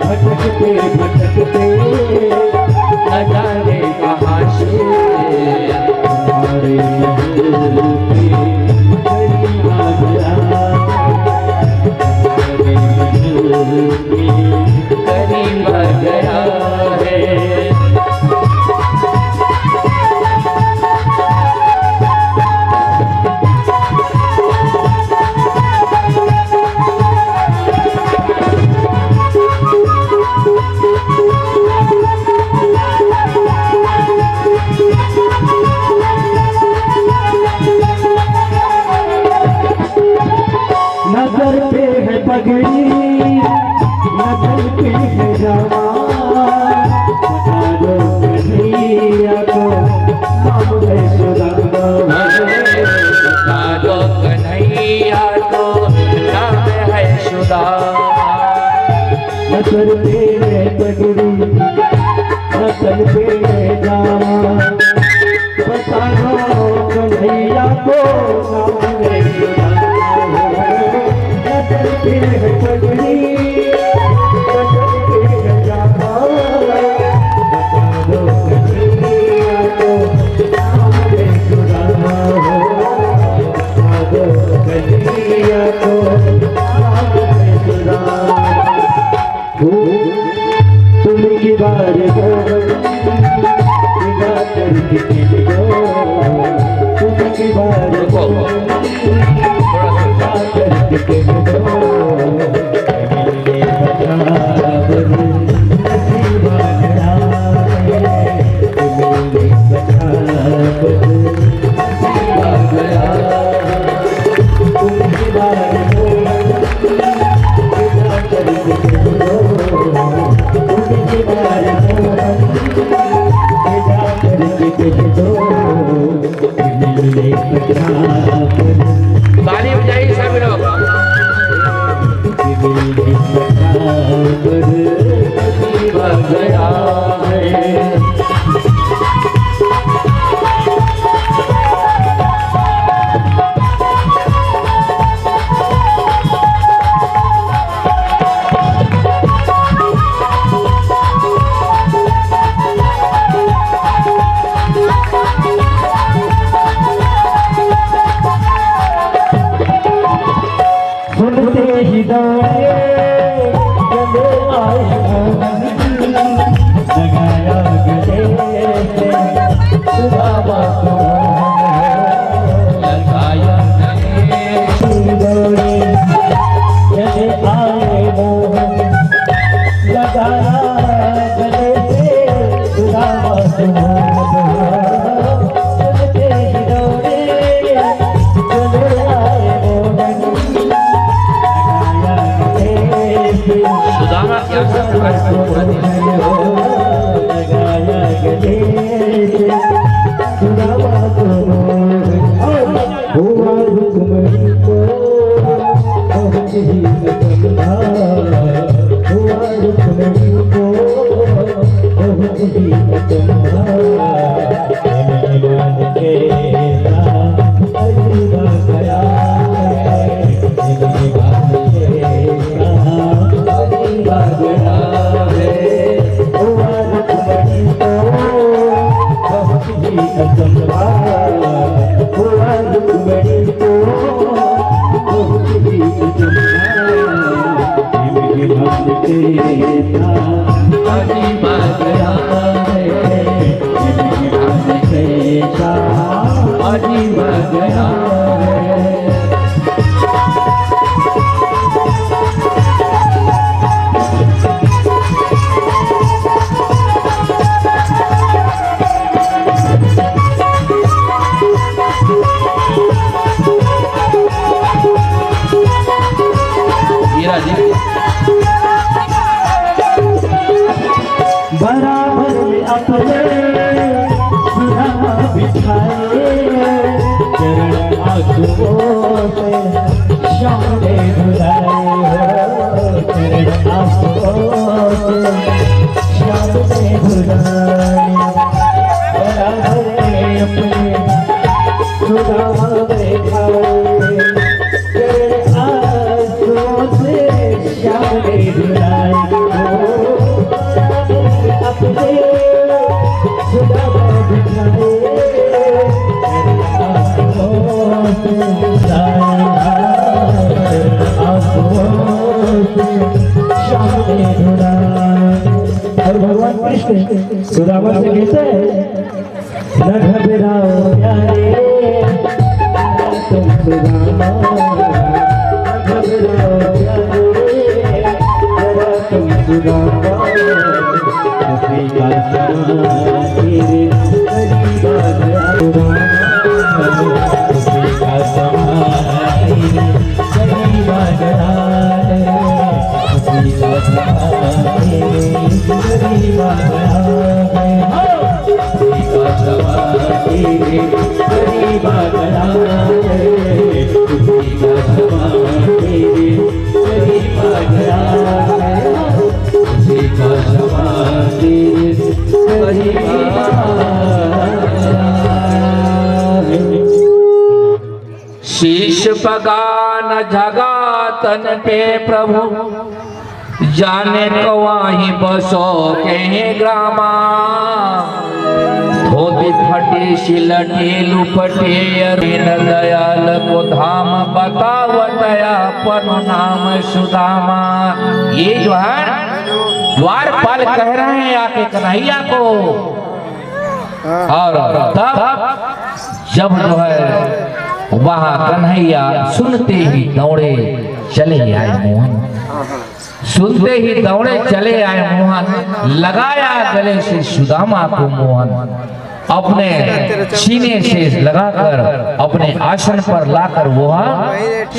भटकते भटकते न जाने कहाँ से हमारे महल के करीब आ गया, हमारे महल के करीब आ गया है। नजर पे है पगड़ी, नजर पे है जवान, बता दो कन्हैया को नाम है सुदामा, बता दो कन्हैया को नाम है सुदामा। नजर पे है पगड़ी, नजर पे है जवान, बता दो कन्हैया को नाम है सुदामा। नजर पे है पगड़ी, नजर पे है जवान, बता दो कन्हैया को नाम है सुदामा, बता दो कन्हैया को नाम है सुदामा। तुम की बार तुम की बार ताली बजाइए सभी लोग। सुनते ही दौड़े चले आए जगाया गले से सुदामा को लगाया दौड़े चले आए मोहन लगाया गले से सुदामा को सुनते ही दौड़े चले आए मोहन सुदामा क्या सब पूरा दिन लगाया गले सुदामा को हुआ रुक्मणी को बहुत ही अकबा, हुआ रुक्मणी को बहुत ही अकबा, ईमान के अजीबा गया ईमान के अजीबा गया है। हुआ रुक्मणी को बहुत ही अकबा, हुआ रुक्मणी को बहुत ही अकबा, ईमान के अजीबा गया है, ईमान के अजीबा गया है। बराबर में अपने सुदामा बिठाए चरण आंसुओं से श्याम ने धुलाए चरण आंसुओं से श्याम ने धुलाए बराबर में अपने सुदामा बिठाए चरण आंसुओं से श्याम ने धुलाए अपने सुदामा बिठाए और भगवान कृष्ण सुदामा से कहते हैं न घबराओ प्यारे तुम सुदामा न घबराओ प्यारे तुम सुदामा तेरे शीश पगान जगा तन पे प्रभु जाने कवाही बसो के ग्रामा धोती फटी सिलटी लुपटे अरिन दयाल को धाम बतावतया पन नाम सुदामा। ये जो है द्वारपाल कह रहे हैं आके कन्हैया को। और तब जब जो है वहां कन्हैया सुनते ही दौड़े चले आए मोहन, सुनते ही दौड़े चले आए मोहन, लगाया गले से सुदामा को मोहन, अपने सीने से लगाकर अपने आसन पर लाकर वह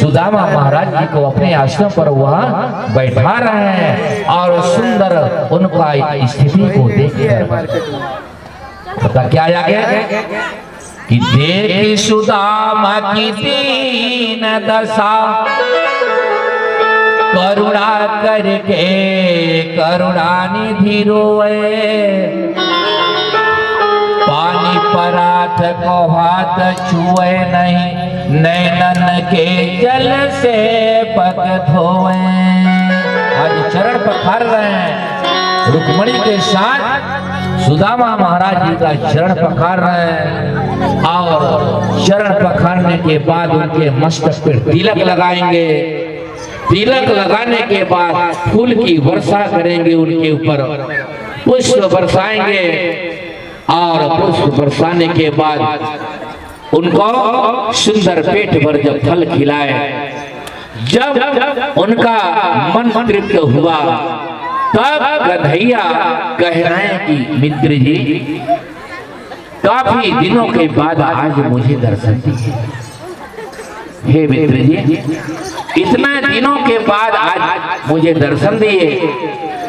सुदामा महाराज जी को अपने आसन पर वह बैठा रहे हैं। और सुंदर उनका स्थिति को देखकर पता क्या आगे कि देख सुदामा की दीन दशा करुणा करके करुणानिधि रोए, पानी परात को हाथ छुए नहीं, नैनन के जल से पग धोए। आज चरण पखार रहे हैं, रुक्मणी के साथ सुदामा महाराज जी का चरण पखार रहे हैं। और चरण पखारने के बाद उनके मस्तक पर तिलक लगाएंगे, तिलक लगाने के बाद फूल की वर्षा करेंगे, उनके ऊपर पुष्प बरसाएंगे। और पुष्प बरसाने के बाद उनको सुंदर पेट भर जब फल खिलाए, जब उनका मन तृप्त हुआ, तब कन्हैया कह रहे हैं कि मित्र जी काफी दिनों के बाद आज मुझे दर्शन दिए। हे मित्र जी, इतना दिनों के बाद आज मुझे दर्शन दिए,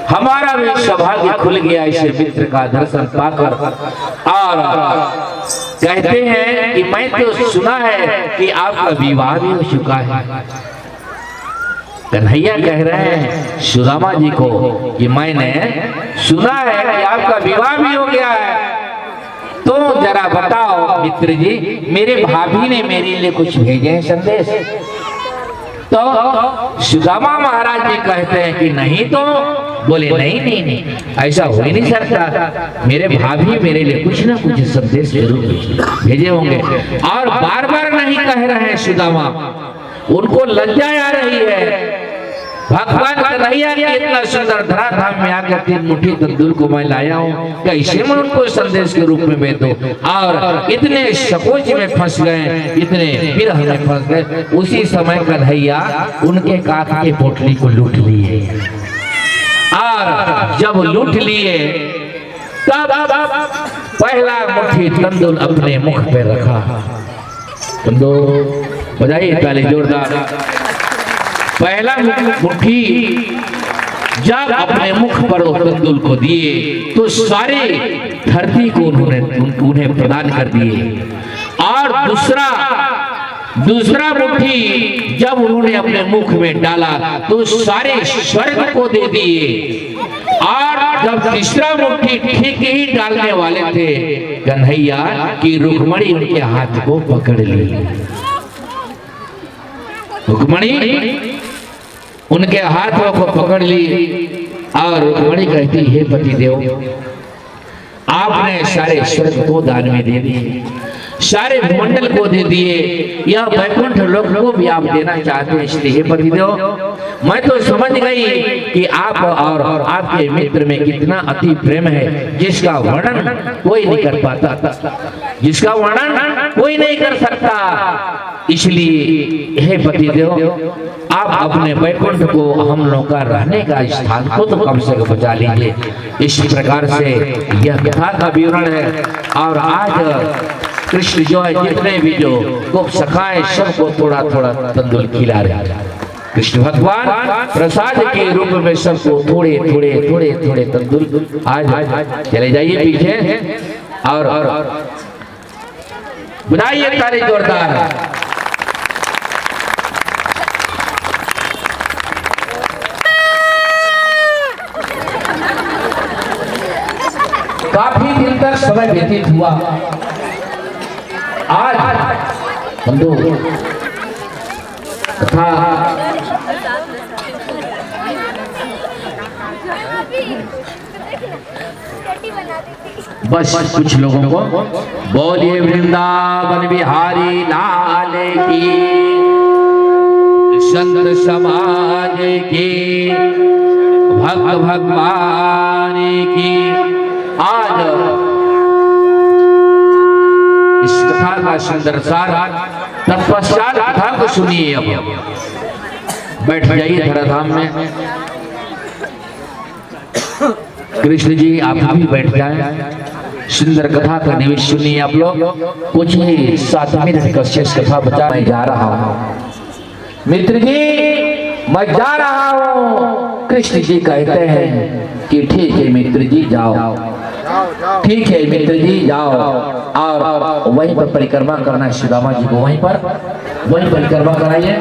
हमारा भी सौभाग्य खुल गया ऐसे मित्र का दर्शन पाकर। और कहते हैं कि मैं तो सुना है कि आपका विवाह भी हो चुका है। कन्हैया कह रहे हैं सुदामा जी को कि मैंने सुना है कि आपका विवाह भी हो गया है, तो जरा बताओ मित्र जी, मेरे भाभी ने मेरे लिए कुछ भेजे हैं संदेश? तो सुदामा महाराज जी कहते हैं कि नहीं, तो बोले नहीं, ऐसा हो ही नहीं सकता, मेरे भाभी मेरे लिए कुछ ना कुछ संदेश जरूर भेजे होंगे। और बार बार नहीं कह रहे हैं सुदामा, उनको लज्जा आ रही है। भगवान कन्हैया के इतना सुंदर धराधाम में आकर 3 मुट्ठी तंदूर को मैं लाया हूँ, कैसे मैं उनको संदेश के रूप में भेज दूं? और इतने सकोच में फंस गए, इतने विरह में फंस गए। उसी समय कन्हैया उनके काख के पोटली को लूट लिए, और जब लूट लिए तब पहला मुट्ठी तंदूर अपने मुख पे रखा। तंदूर बजाइए ताली जोरदार। पहला मुट्ठी जब अपने मुख पर उस तंदुल को दिए तो सारे धरती को उन्हें प्रदान कर दिए। और दूसरा मुट्ठी जब उन्होंने अपने मुख में डाला तो सारे स्वर्ग को दे दिए। और जब तीसरा मुट्ठी ठीक ही डालने वाले थे, कन्हैया की रुक्मणी उनके हाथ को पकड़ ली। रुक्मणी उनके हाथों को पकड़ ली और रुक्मणी कहती, हे पतिदेव, आपने सारे स्वर्ग को दान में दे दिए, सारे मंडल को दे दिए, यह वैकुंठ लोक को भी आप देना चाहते हैं, इसलिए हे पतिदेव, मैं तो समझ गई कि आप और आपके मित्र में कितना अति प्रेम है, जिसका वर्णन कोई नहीं कर पाता, जिसका वर्णन कोई नहीं कर सकता। इसलिए हे पतिदेव, आप अपने वैकुंठ को हम लोग का रहने का स्थान को तो कम से कम बचा लीजिए। इस प्रकार से यह कथा का विवरण है। और आज कृष्ण जो है जितने भी जो गोप सखाए सबको थोड़ा थोड़ा तंदुल खिला रहे हैं। कृष्ण भगवान प्रसाद के रूप में सबको थोड़े थोड़े थोड़े थोड़े तंदुल। आज चले जाइए पीछे और बुलाइए ताली जोरदार। काफी दिन तक समय व्यतीत हुआ। आज बंधु कथा बस कुछ लोगों को बोलिए वृंदावन बिहारी लाल की, संत समाज की, भक्त भगवान की। आज इस कथा का सुंदर सार तत्पश्चात कथा को सुनिए। अब बैठ जाइए धराधाम में। कृष्ण जी आप भी बैठ जाएं। सुंदर कथा का निवेश सुनिए आप लोग। कुछ ही 7 मिनट का शेष कथा बचा। मैं जा रहा हूँ मित्र जी, मैं जा रहा हूँ। कृष्ण जी कहते हैं कि ठीक है मित्र जी जाओ, ठीक है मित्र जी जाओ। और वहीं पर परिक्रमा करना है सुदामा जी को, वहीं परिक्रमा कराइए,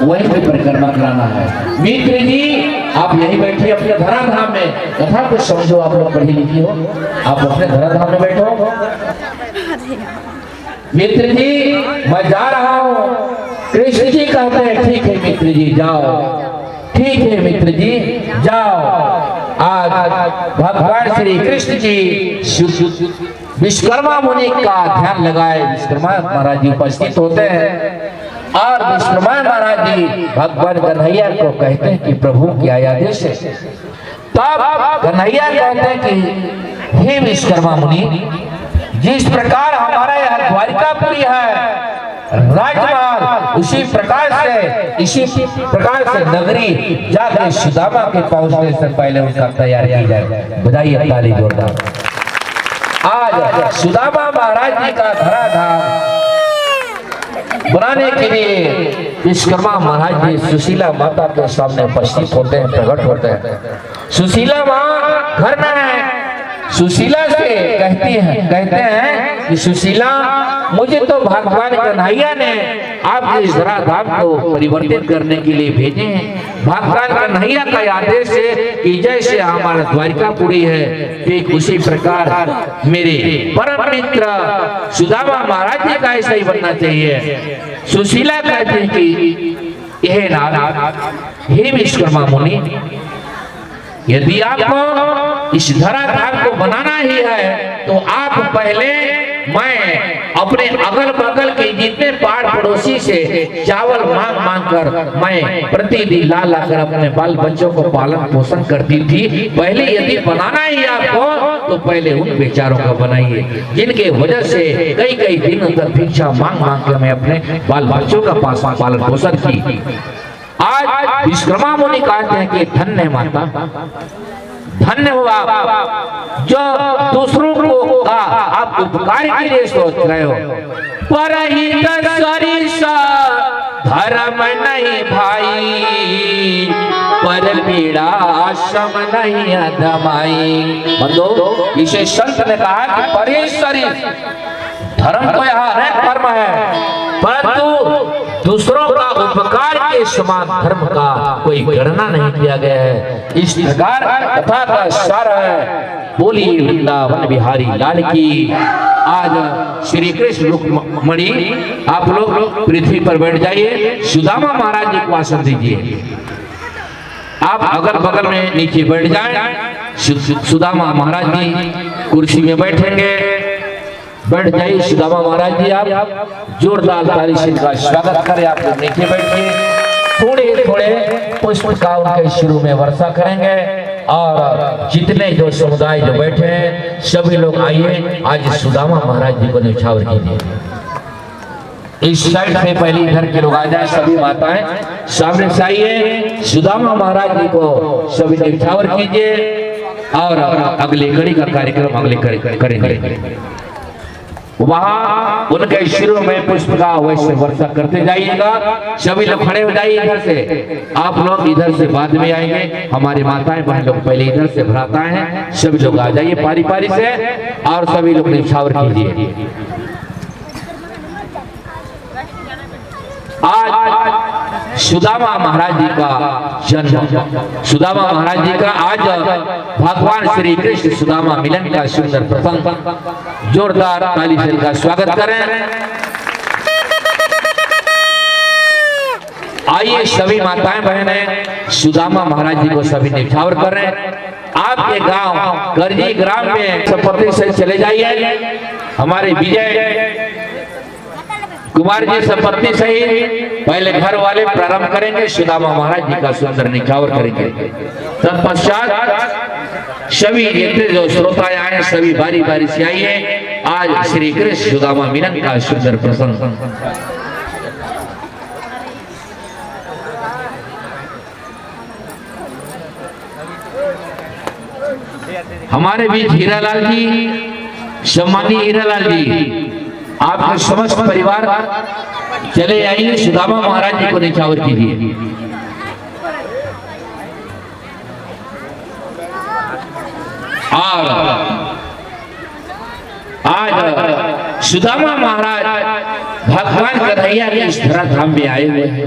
वहीं पर परिक्रमा कराना है। मित्र जी आप यहीं बैठिए अपने धराधाम में। कथा को समझो, आप लोग पढ़ी लिखी हो, आप अपने धराधाम में बैठो। मित्र जी मैं जा रहा हूँ। कृष्ण जी कहते हैं ठीक है मित्र जी जाओ, ठीक है मित्र जी जाओ। आज भगवान श्री कृष्ण जी विश्वकर्मा मुनि का ध्यान लगाए। विश्वकर्मा महाराज जी उपस्थित होते हैं और विश्वकर्मा महाराज जी भगवान कन्हैया को कहते हैं कि प्रभु क्या आदेश है। तब कन्हैया कहते हैं कि हे विश्वकर्मा मुनि, जिस प्रकार हमारा यह द्वारिकापुरी है राजमार्ग, इसी प्रकार से नगरी जाकर सुदामा के पहुंचने से पहले उनका तैयार की जाए। बधाई ताली जोरदार। आज सुदामा महाराज जी का धराधाम बनाने के लिए विश्वकर्मा महाराज जी सुशीला माता के सामने उपस्थित होते हैं, प्रकट होते हैं। सुशीला माँ घर में है। सुशीला से कहते हैं कि सुशीला, मुझे तो भगवान कन्हैया ने आपके धराधाम को परिवर्तित करने के लिए भेजे हैं। भगवान कन्हैया का आदेश है कि जैसे हमारा द्वारिकापुरी है, ठीक उसी प्रकार मेरे परम मित्र सुदामा महाराज जी का ऐसा ही बनना चाहिए। सुशीला कहते हैं कि यह नाथ हे विश्वकर्मा मुनि, यदि आपको इस धराधाम को बनाना ही है तो आप पहले मैं अपने अगल बगल के जितने पाड़ पड़ोसी से चावल मांग कर मैं प्रतिदिन ला कर अपने बाल बच्चों को पालन पोषण करती थी। पहले यदि बनाना ही आपको तो पहले उन बेचारों का बनाइए जिनके वजह से कई दिनों तक भिक्षा मांग कर मैं अपने बाल बच्चों का पालन पोषण की। आज विश्वकर्मा मुनि कहते हैं कि धन्य माता, धन्य हो आप जो दूसरों को आप उपकार के लिए सोच रहे हो। परहित सरिसा धर्म नहीं भाई, पर पीड़ा सम नहीं अधमाई। बंधु, इसे संत ने कहा कि परेश्वरी धर्म तो यहाँ अनेक धर्म है, परंतु दूसरों का उपकार के समान धर्म का कोई गणना नहीं किया गया है। इस प्रकार कथा का सार है। बोली वृंदावन बिहारी लाल की। आज श्री कृष्ण रुक्मणी, आप लोग पृथ्वी पर बैठ जाइए, सुदामा महाराज जी को आसन दीजिए। आप अगल बगल में नीचे बैठ जाएं। सुदामा महाराज जी कुर्सी में बैठेंगे, बैठ जाइए। सुदामा महाराज जी आप जोरदार ताली से इनका स्वागत करें। आप लोग नीचे बैठिए, थोड़े थोड़े पुष्प का उनके शुरू में वर्षा करेंगे। और जितने जो समुदाय जो बैठे हैं सभी लोग आइए, आज सुदामा महाराज जी को न्यौछावर कीजिए। इस साइड से पहले इधर के लोग आ जाए, सभी माताएं सामने से आइए। सुदामा महाराज जी को सभी न्यौछावर कीजिए और अगली कड़ी का कार्यक्रम अगले करेंगे। वहां उनके शिरों में पुष्प का वैसे वर्षा करते जाइएगा। सभी लोग खड़े हो जाइए इधर से, आप लोग इधर से बाद में आएंगे। हमारी माताएं बहन लोग पहले इधर से भ्राताएं हैं, सभी लोग आ जाइए पारी पारी से और सभी लोग न्यौछावर कीजिए। आज सुदामा महाराज जी का जन्म, सुदामा महाराज जी का आज भगवान श्री कृष्ण सुदामा मिलन का सुंदर प्रसंग। जोरदार ताली से इनका स्वागत करें। आइए सभी माताएं बहनें सुदामा महाराज जी को सभी न्यौछावर करें। आपके गांव करजी ग्राम में सपत्नी से चले जाइए। हमारे विजय कुमार जी सपत्नी सहित पहले घर वाले प्रारंभ करेंगे, सुदामा महाराज जी का सुंदर न्यौछावर करेंगे। तत्पश्चात सभी जितने जो श्रोता आए सभी बारी बारी से आइए। आज श्री कृष्ण सुदामा मिलन का सुंदर प्रसंग। हमारे बीच हीरालाल जी, सम्मानीय हीरालाल जी, आपके समस्त परिवार चले आइए। सुदामा महाराज जी को न्यौछावर कीजिए। और आज सुदामा महाराज भगवान कन्हैया के इस धरा धाम में आए हुए हैं,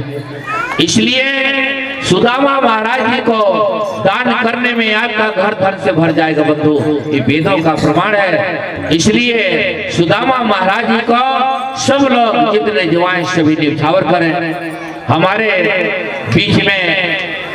इसलिए सुदामा महाराज जी को दान करने में आपका घर धन से भर जाएगा। बंधु, ये वेदों का प्रमाण है। इसलिए सुदामा महाराज जी को सब लोग जितने जवान सभी न्यौछावर करें। हमारे बीच में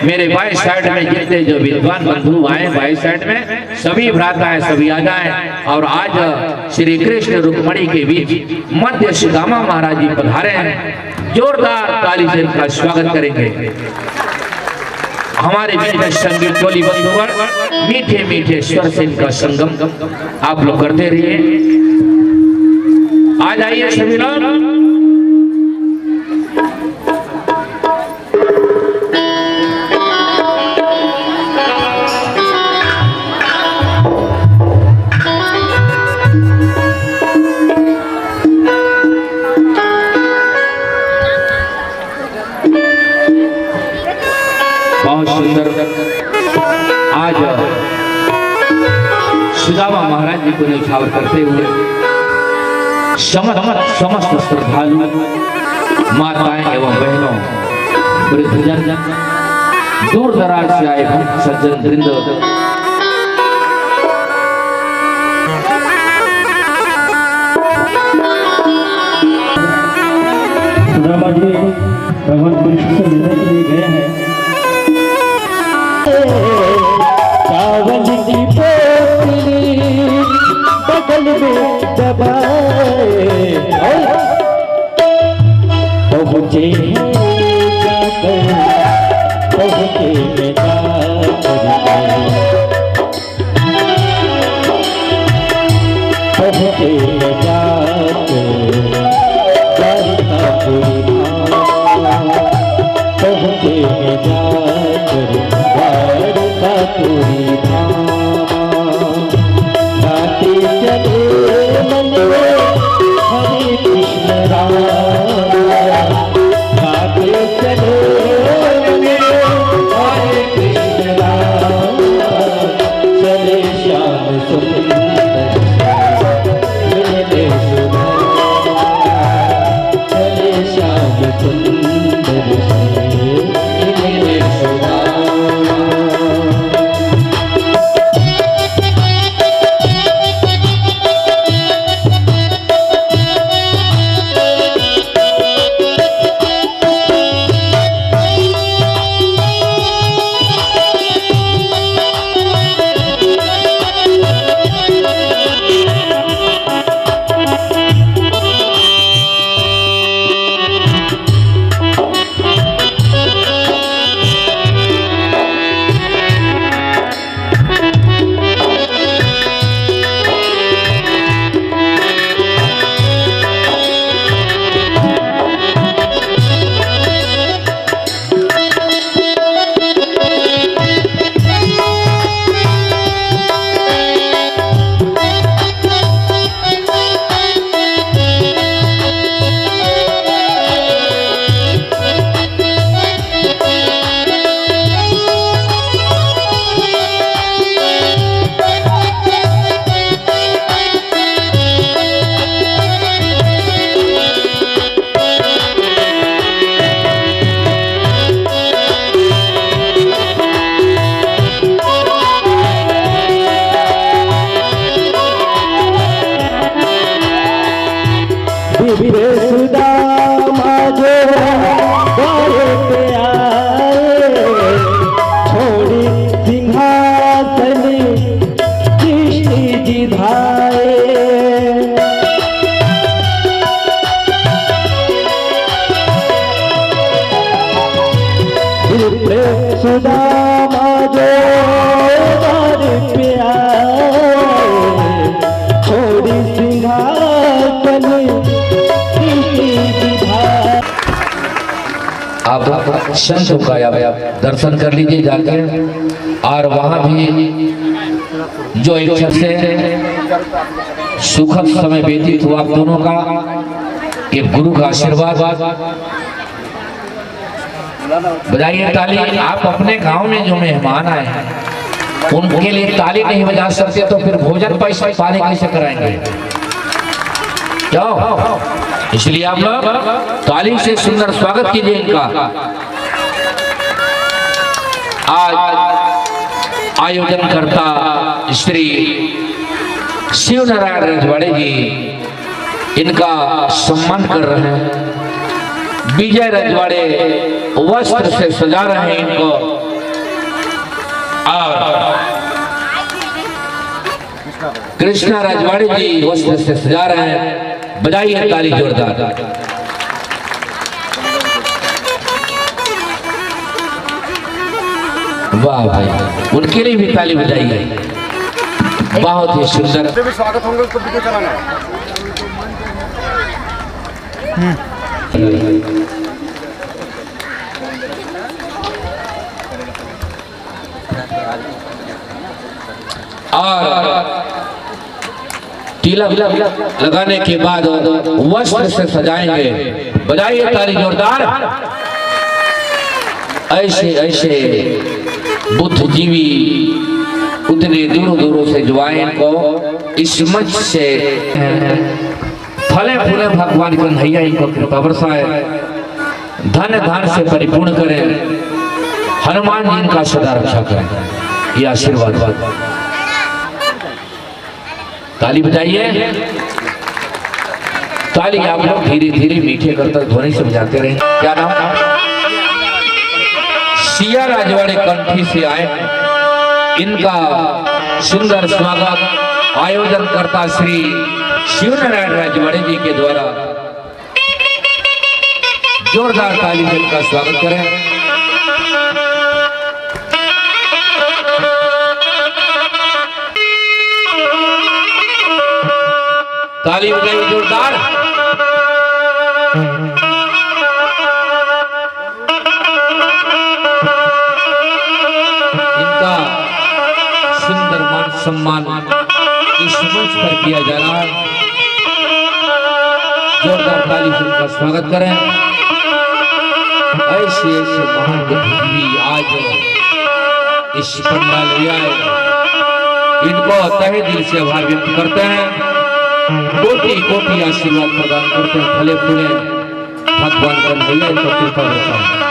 मेरे बाएं साइड में जितने जो विद्वान बंधु आए बाएं साइड में सभी भ्राताएं सभी आ जाएं। और आज श्री कृष्ण रुक्मणी के बीच मध्य सुदामा महाराज जी पधारे हैं। जोरदार ताली से इनका स्वागत करेंगे। हमारे बीच में संगीत टोली बंधुगण मीठे मीठे स्वर से इनका संगम आप लोग करते रहिए। आ जाइए सभी लोग। बहुत सुंदर आज सुदामा महाराज जी को न्यौछावर करते हुए समस्त श्रद्धालु माताएं एवं बहनों, वृद्धजन, दूर दराज से आए भक्त सज्जन वृंद, सुदामा जी भगवान कृष्ण से मिलने के लिए गए हैं। चावल की पोटली बगल में दबाए पहुँचे पहुँचे पहुँचे सुदामा जो दर पे आए, छोड़ी सिंहासन आप संत का दर्शन कर लीजिए जाके, और वहाँ भी जो इच्छा से सुखद समय व्यतीत हुआ आप दोनों का, ये गुरु का आशीर्वाद। बजाइए ताली। आप अपने गांव में जो मेहमान आए हैं उनके लिए ताली नहीं बजा सकते तो फिर भोजन पैसा पानी कैसे कराएंगे? क्यों? इसलिए आप लोग ताली से सुंदर स्वागत कीजिए इनका। आज आयोजन करता श्री शिव नारायण रजवाड़े जी इनका सम्मान कर रहे हैं। विजय रजवाड़े वस्त्र से सजा रहे हैं इनको, और कृष्णा रजवाड़े जी वस्त्र से सजा रहे हैं। बजाइए ताली जोरदार। वाह भाई, उनके लिए भी ताली बजाइए। बहुत ही सुंदर स्वागत होंगे तो वीडियो चलाना है। और तिलक लगाने के बाद वस्त्र से सजाएंगे। बजाइए ताली जोरदार। ऐसे ऐसे बुद्धिजीवी उतने दूरों दूरों से जो आए इनको इस मंच से फले फूले भगवान कन्हैया इनको कृपा बरसाए, धन धान से परिपूर्ण करें, हनुमान जी इनका सदा रक्षा करें, ये आशीर्वाद। ताली बजाइए। ताली आप लोग धीरे धीरे मीठे करतल ध्वनि से बजाते रहे। क्या नाम? सिया राजवाड़े कंठी से आए हैं। इनका सुंदर स्वागत आयोजन करता श्री शिव नारायण राजवाड़े जी के द्वारा जोरदार ताली से इनका स्वागत करें। ताली बजाइए जोरदार। इनका सुंदर मान सम्मान इस मंच पर किया जा रहा है। जोरदार ताली से इनका स्वागत करें। ऐसे ऐसे महान बुद्धिजीवी आज इस पंडाल में आए, इनको तहे दिल से आभार व्यक्त करते हैं, कोटि कोटि आशीर्वाद प्रदान करते हैं, फले फूले भगवान का भैया इनको कृपा होता है।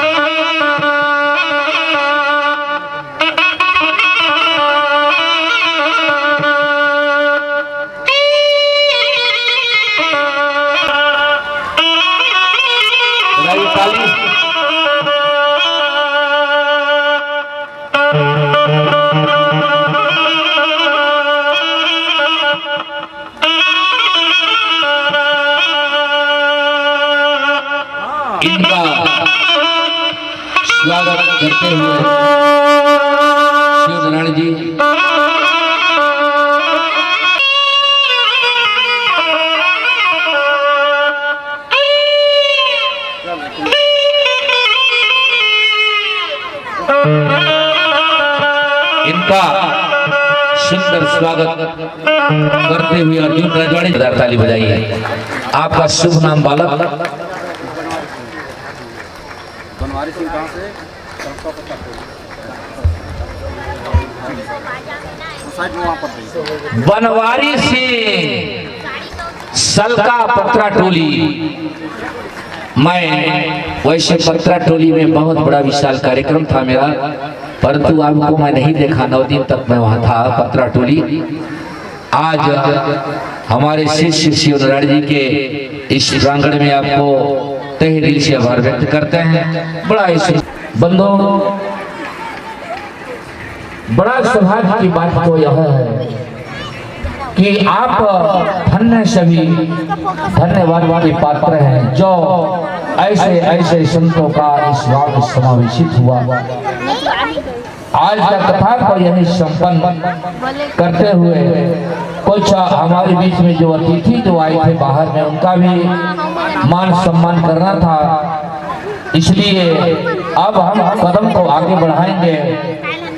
इनका स्वागत करते हुए शिव नारायण जी इनका सुंदर स्वागत करते हुए अर्जुन रजवाड़ी ताली बजाइए। आपका शुभ नाम बालक? बनवारी सिंह कहाँ से? बनवारी सिंह सलका पत्रा टोली। मैं वैसे पत्रा टोली में बहुत बड़ा विशाल कार्यक्रम था मेरा, परंतु आपको मैं नहीं देखा, 9 दिन तक मैं वहां था पत्रा टोली। आज हमारे शिष्य शिव नारायण जी के इस प्रांगण में आपको तहे दिल से आभार व्यक्त करते हैं। बड़ा ऐसे बंधुओं, बड़ा सौभाग्य की बात तो यह है कि आप धन्य सभी धन्यवाद के पात्र हैं जो ऐसे ऐसे संतों का इस गांव में समावेशित हुआ। आज का कथा को यही संपन्न करते हुए कुछ हमारे बीच में जो अतिथि जो आए थे बाहर में, उनका भी मान सम्मान करना था, इसलिए अब हम कदम को आगे बढ़ाएंगे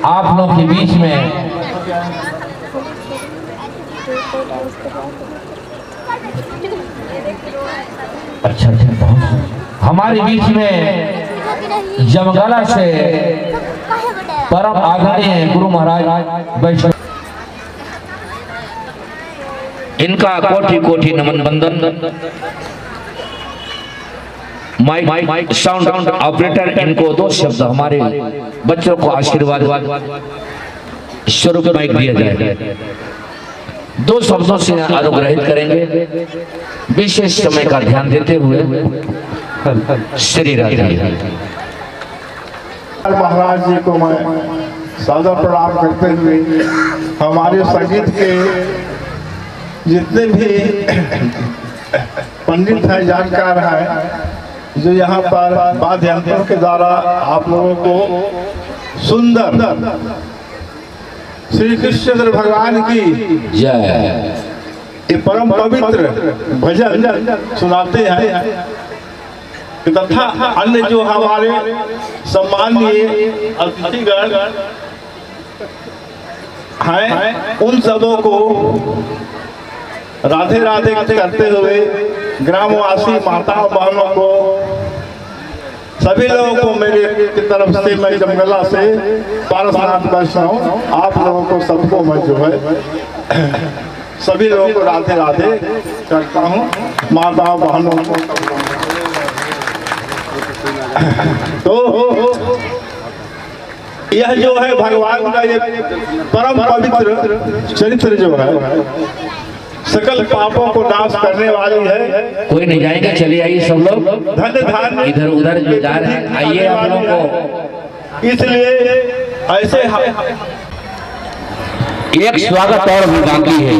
आप लोग के बीच में। अच्छा हमारे बीच में जमगाला से परम आदरणीय गुरु महाराज वैष्णव, इनका कोटि कोटि नमन बंदन। माइक साउंड ऑपरेटर, इनको 2 शब्द हमारे बच्चों को आशीर्वाद स्वरूप माइक दिया जाए। 2 शब्दों से अनुग्रहित करेंगे, विशेष समय का ध्यान देते हुए। श्री राधे। महाराज जी को मैं सादर प्रणाम करते हुए हमारे संगीत के जितने भी पंडित हैं, जानकार हैं, जो यहाँ पर वाद्य यंत्रों के द्वारा आप लोगों को सुंदर श्री कृष्ण भगवान की जय, ये परम पवित्र भजन सुनाते हैं, तथा अन्य जो हमारे सम्मानीय अतिथिगण हैं, उन सबों को राधे राधे करते हुए ग्रामवासी माताओं बहनों को, सभी लोगों को मेरे की तरफ से, मैं जमगला से पारसनाथ वैष्णव, आप लोगों को सबको मैं जो है सभी लोगों को राधे राधे करता हूँ, माताओं बहनों को। तो यह जो है भगवान का ये परम पवित्र चरित्र जो है, सकल पापों को नाश करने वाली है। कोई नहीं जाएगा, चले आइए सब लोग, धन्य धान्य इधर उधर जो जा रहे हैं आइए आप लोगों को। इसलिए ऐसे एक स्वागत और भी बाकी है।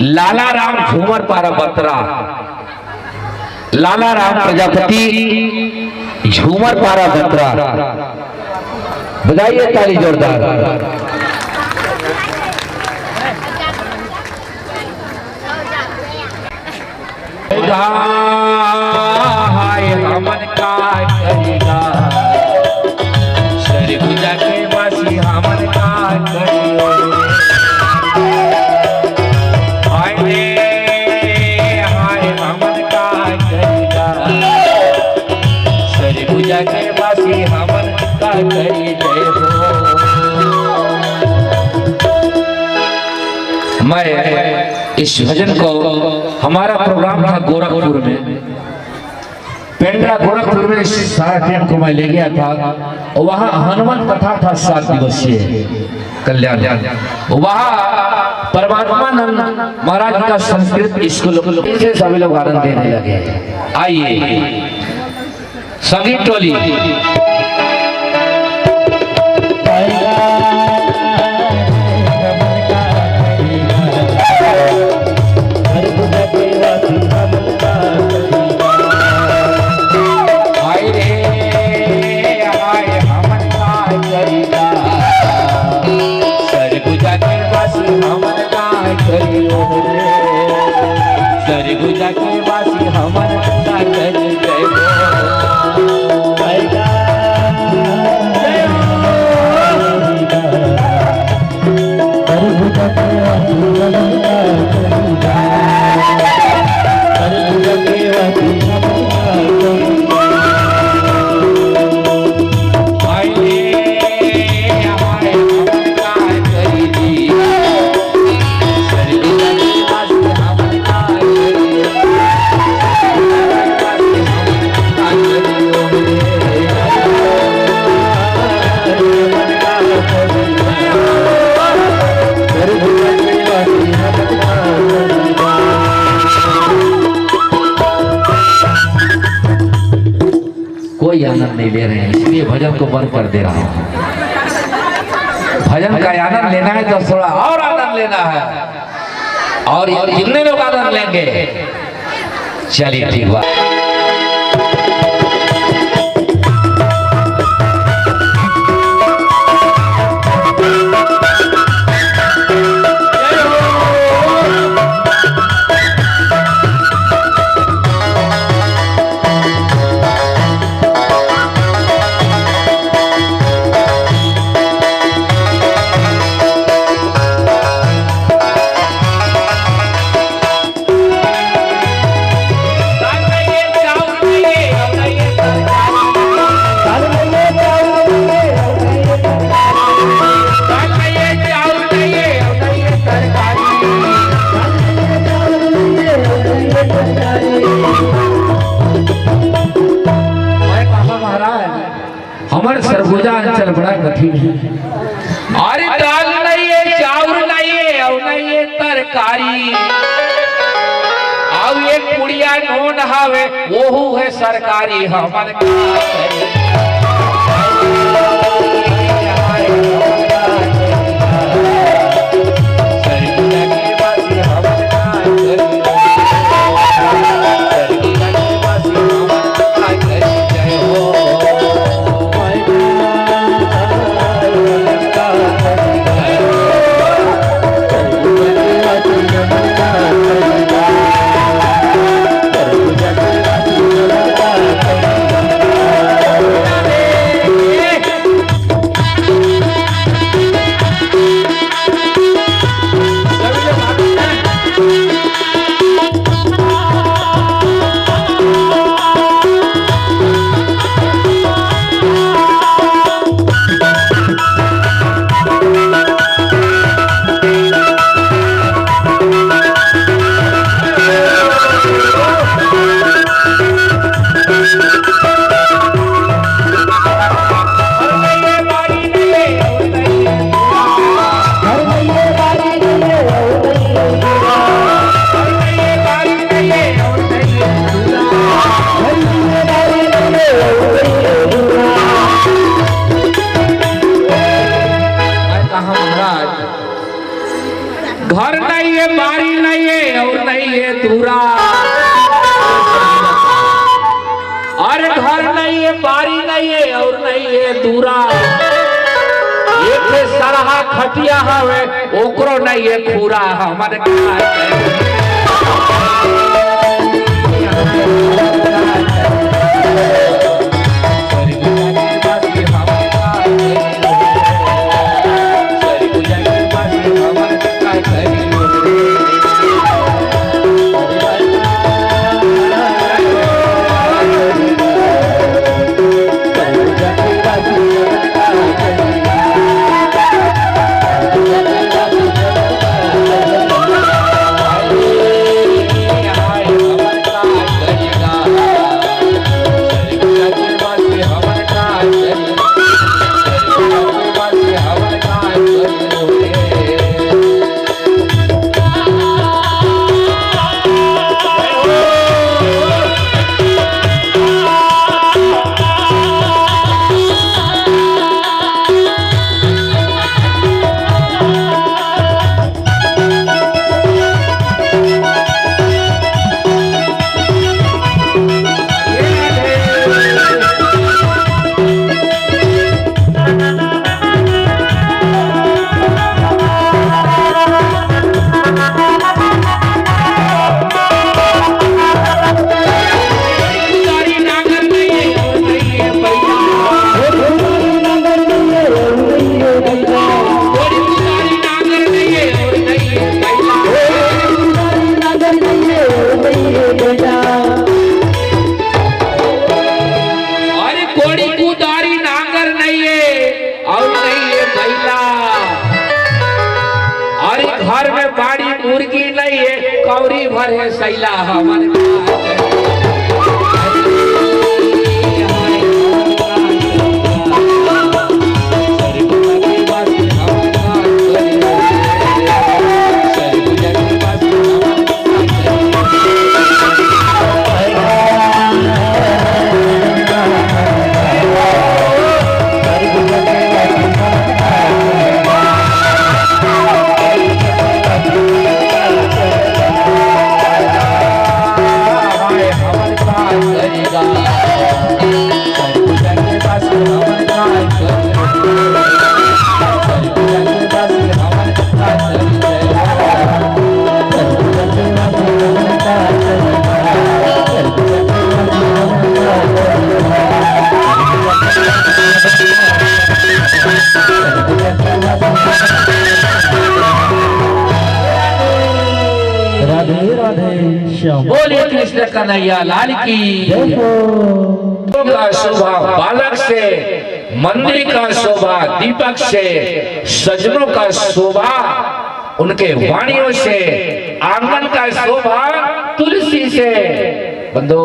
लाला राम झूमर पारा बत्रा, लाला राम प्रजापति झूमर पारा बत्रा, बजाइए ताली जोरदार। हाय हमन का करेगा, सरगुजा के वासी हमन का करेगा। हाय हमन का करेगा, सरगुजा के वासी हमन का करी जय हो। मैं इस भजन को, हमारा प्रोग्राम था गोरखपुर में, पेंड्रा गोरखपुर में सारा टीम को मैं ले गया था। वहाँ हनुमान कथा था 7 दिवसीय कल्याण। वहाँ परमात्मानंद महाराज का संस्कृत स्कूल से सभी लोग आनंद देने लगे। आइए संगीत टोली। सरगुजा के वासी हमर सागर जय कोई आनंद नहीं ले रहे हैं, इसलिए भजन को बंद कर दे रहा हूँ। भजन का आनंद लेना है तो थोड़ा और आनंद लेना है, और कितने लोग आनंद लेंगे? चलिए ठीक बात। हमारे सरगुजा अंचल बड़ा कठिन है। अरे दाल नहीं है, चावल नहीं है, और नहीं है तरकारी, और ये पुड़िया नोन हवे वो है सरकारी। हमारे घर नहीं है, बारी नहीं है, और नहीं है दूरा। अरे घर नहीं है, बारी नहीं है, और नहीं है दूरा। एक सरहा खटिया हवे ओकरो नहीं है खूरा। हमारे हमें बाड़ी मुर्गी नहीं है, कौरी भरे सैला हमर राधे राधे श्याम। बोलिए कृष्ण कन्हैया लाल की। का शोभा बालक से, मंदिर का शोभा दीपक से, सजनों का शोभा उनके वाणियों से, आंगन का शोभा तुलसी से। बंधु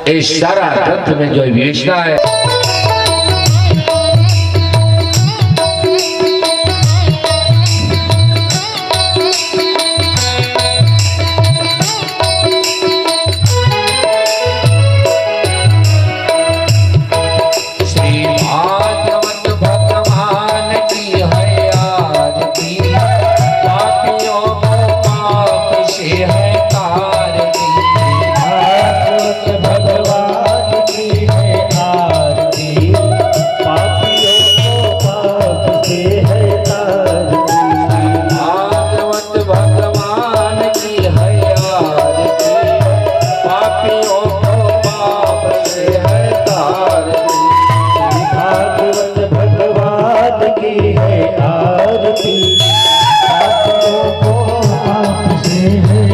इस सारा ग्रंथ में जो विवेचना है, आरती, पापियों को पाप से है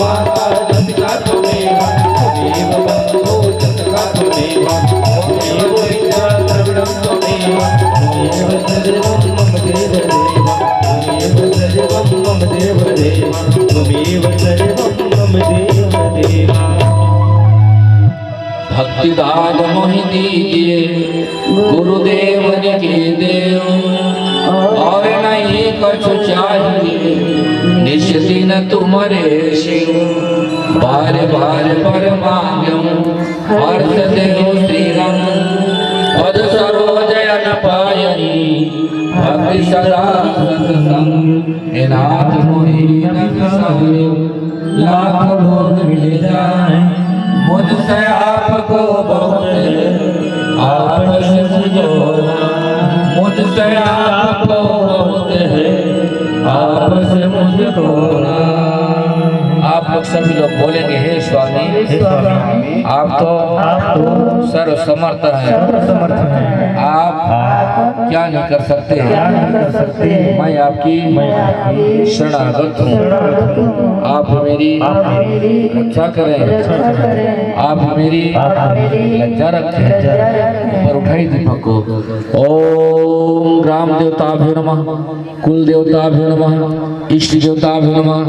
माता जपिता त्वमेव त्वमेव बन्धो जपिता त्वमेव त्वमेव विद्या द्रविणं त्वमेव त्वमेव सर्वं मम देवदेव त्वमेव सर्वं मम देवदेव त्वमेव सर्वं मम देवदेव। भक्ति दान मोहि दीजिए गुरुदेव के देव और नहीं कछु चाहिए निश दिन तुम्हारे शिव बार बार पर मांगम हर्ष देव श्रीरम पद सरोजय न पायनी भक्ति सदा सत्संग हे नाथ मोहि न बिसरो लाख भोग मिल जाए मुझसे आपको बहुत आपसे मुझोरा मुझसे आपको बहुत है आपसे मुझको आप लोग सभी लोग बोलेंगे हे स्वामी आप तो सर्व समर्थ हैं आप क्या नहीं कर सकते मैं आपकी शरणागत हूँ आप मेरी रक्षा करें आप मेरी लज्जा रखें पर उठाई दीपक को। ओम ग्राम देवताभ्यो नमः कुल देवताभ्यो नमः इष्ट देवताभ्यो नमः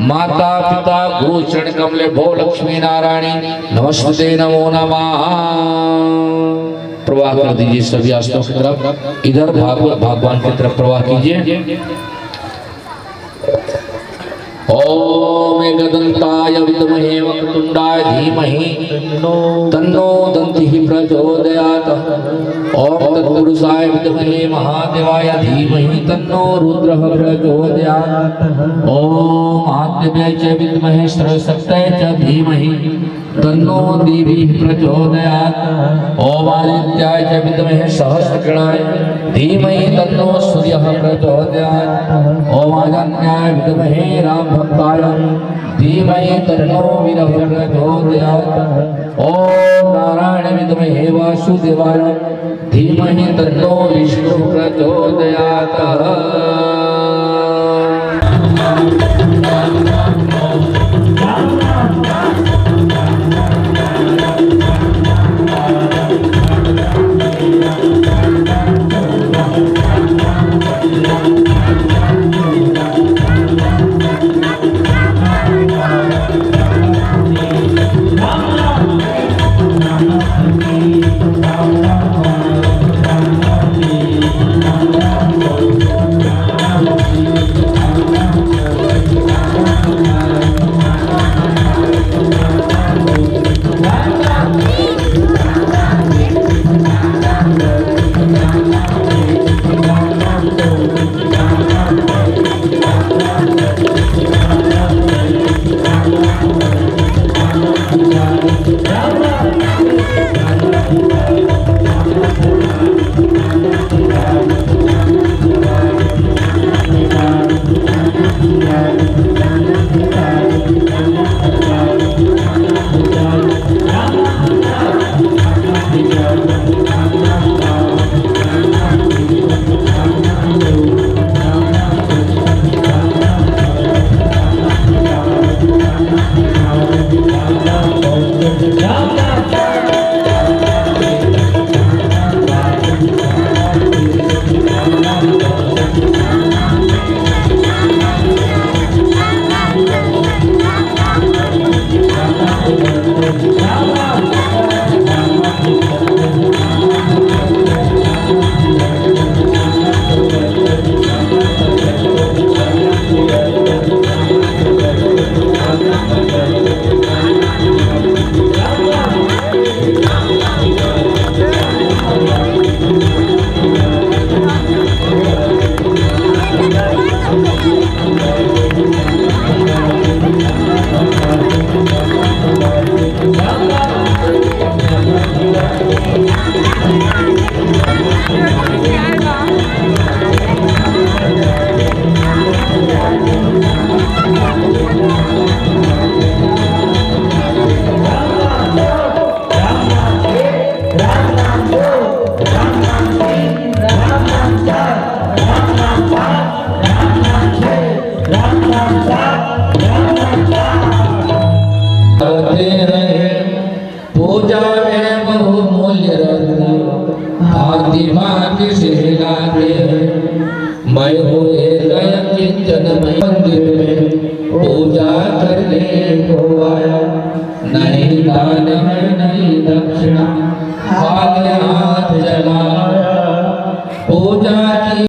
माता पिता गुरु चरण कमले भो लक्ष्मी नारायणी नमस्ते नमो नमः। प्रवाह कर दीजिए सभी आस्थाओं की तरफ इधर भगवान की तरफ प्रवाह कीजिए। ओम एकदंताय विद्महे वक्रतुंडाय धीमहि तन्नो दन्तिः प्रचोदयात् ओम तत्पुरुषाय विद्महे महादेवाय धीमहि तन्नो रुद्रः प्रचोदयात् ओम आदित्याय च विद्महे सरस्वत्यै च धीमहि तन्नो देवी प्रचोदयात् ओम आदित्याय च विद्महे सहस्रकिरणाय धीमहि तन्नो सूर्यः प्रचोदयात् ओम आदित्याय विद्महे राम भक्ताय धीमहि तन्नो वीरः प्रचोदयात् ओम नारायण विद्महे वासुदेवाय धीमहि तन्नो विष्णु प्रचोदयात्। करने को आया, नहीं दान है नहीं दक्षिणा, हाथ हाथ जला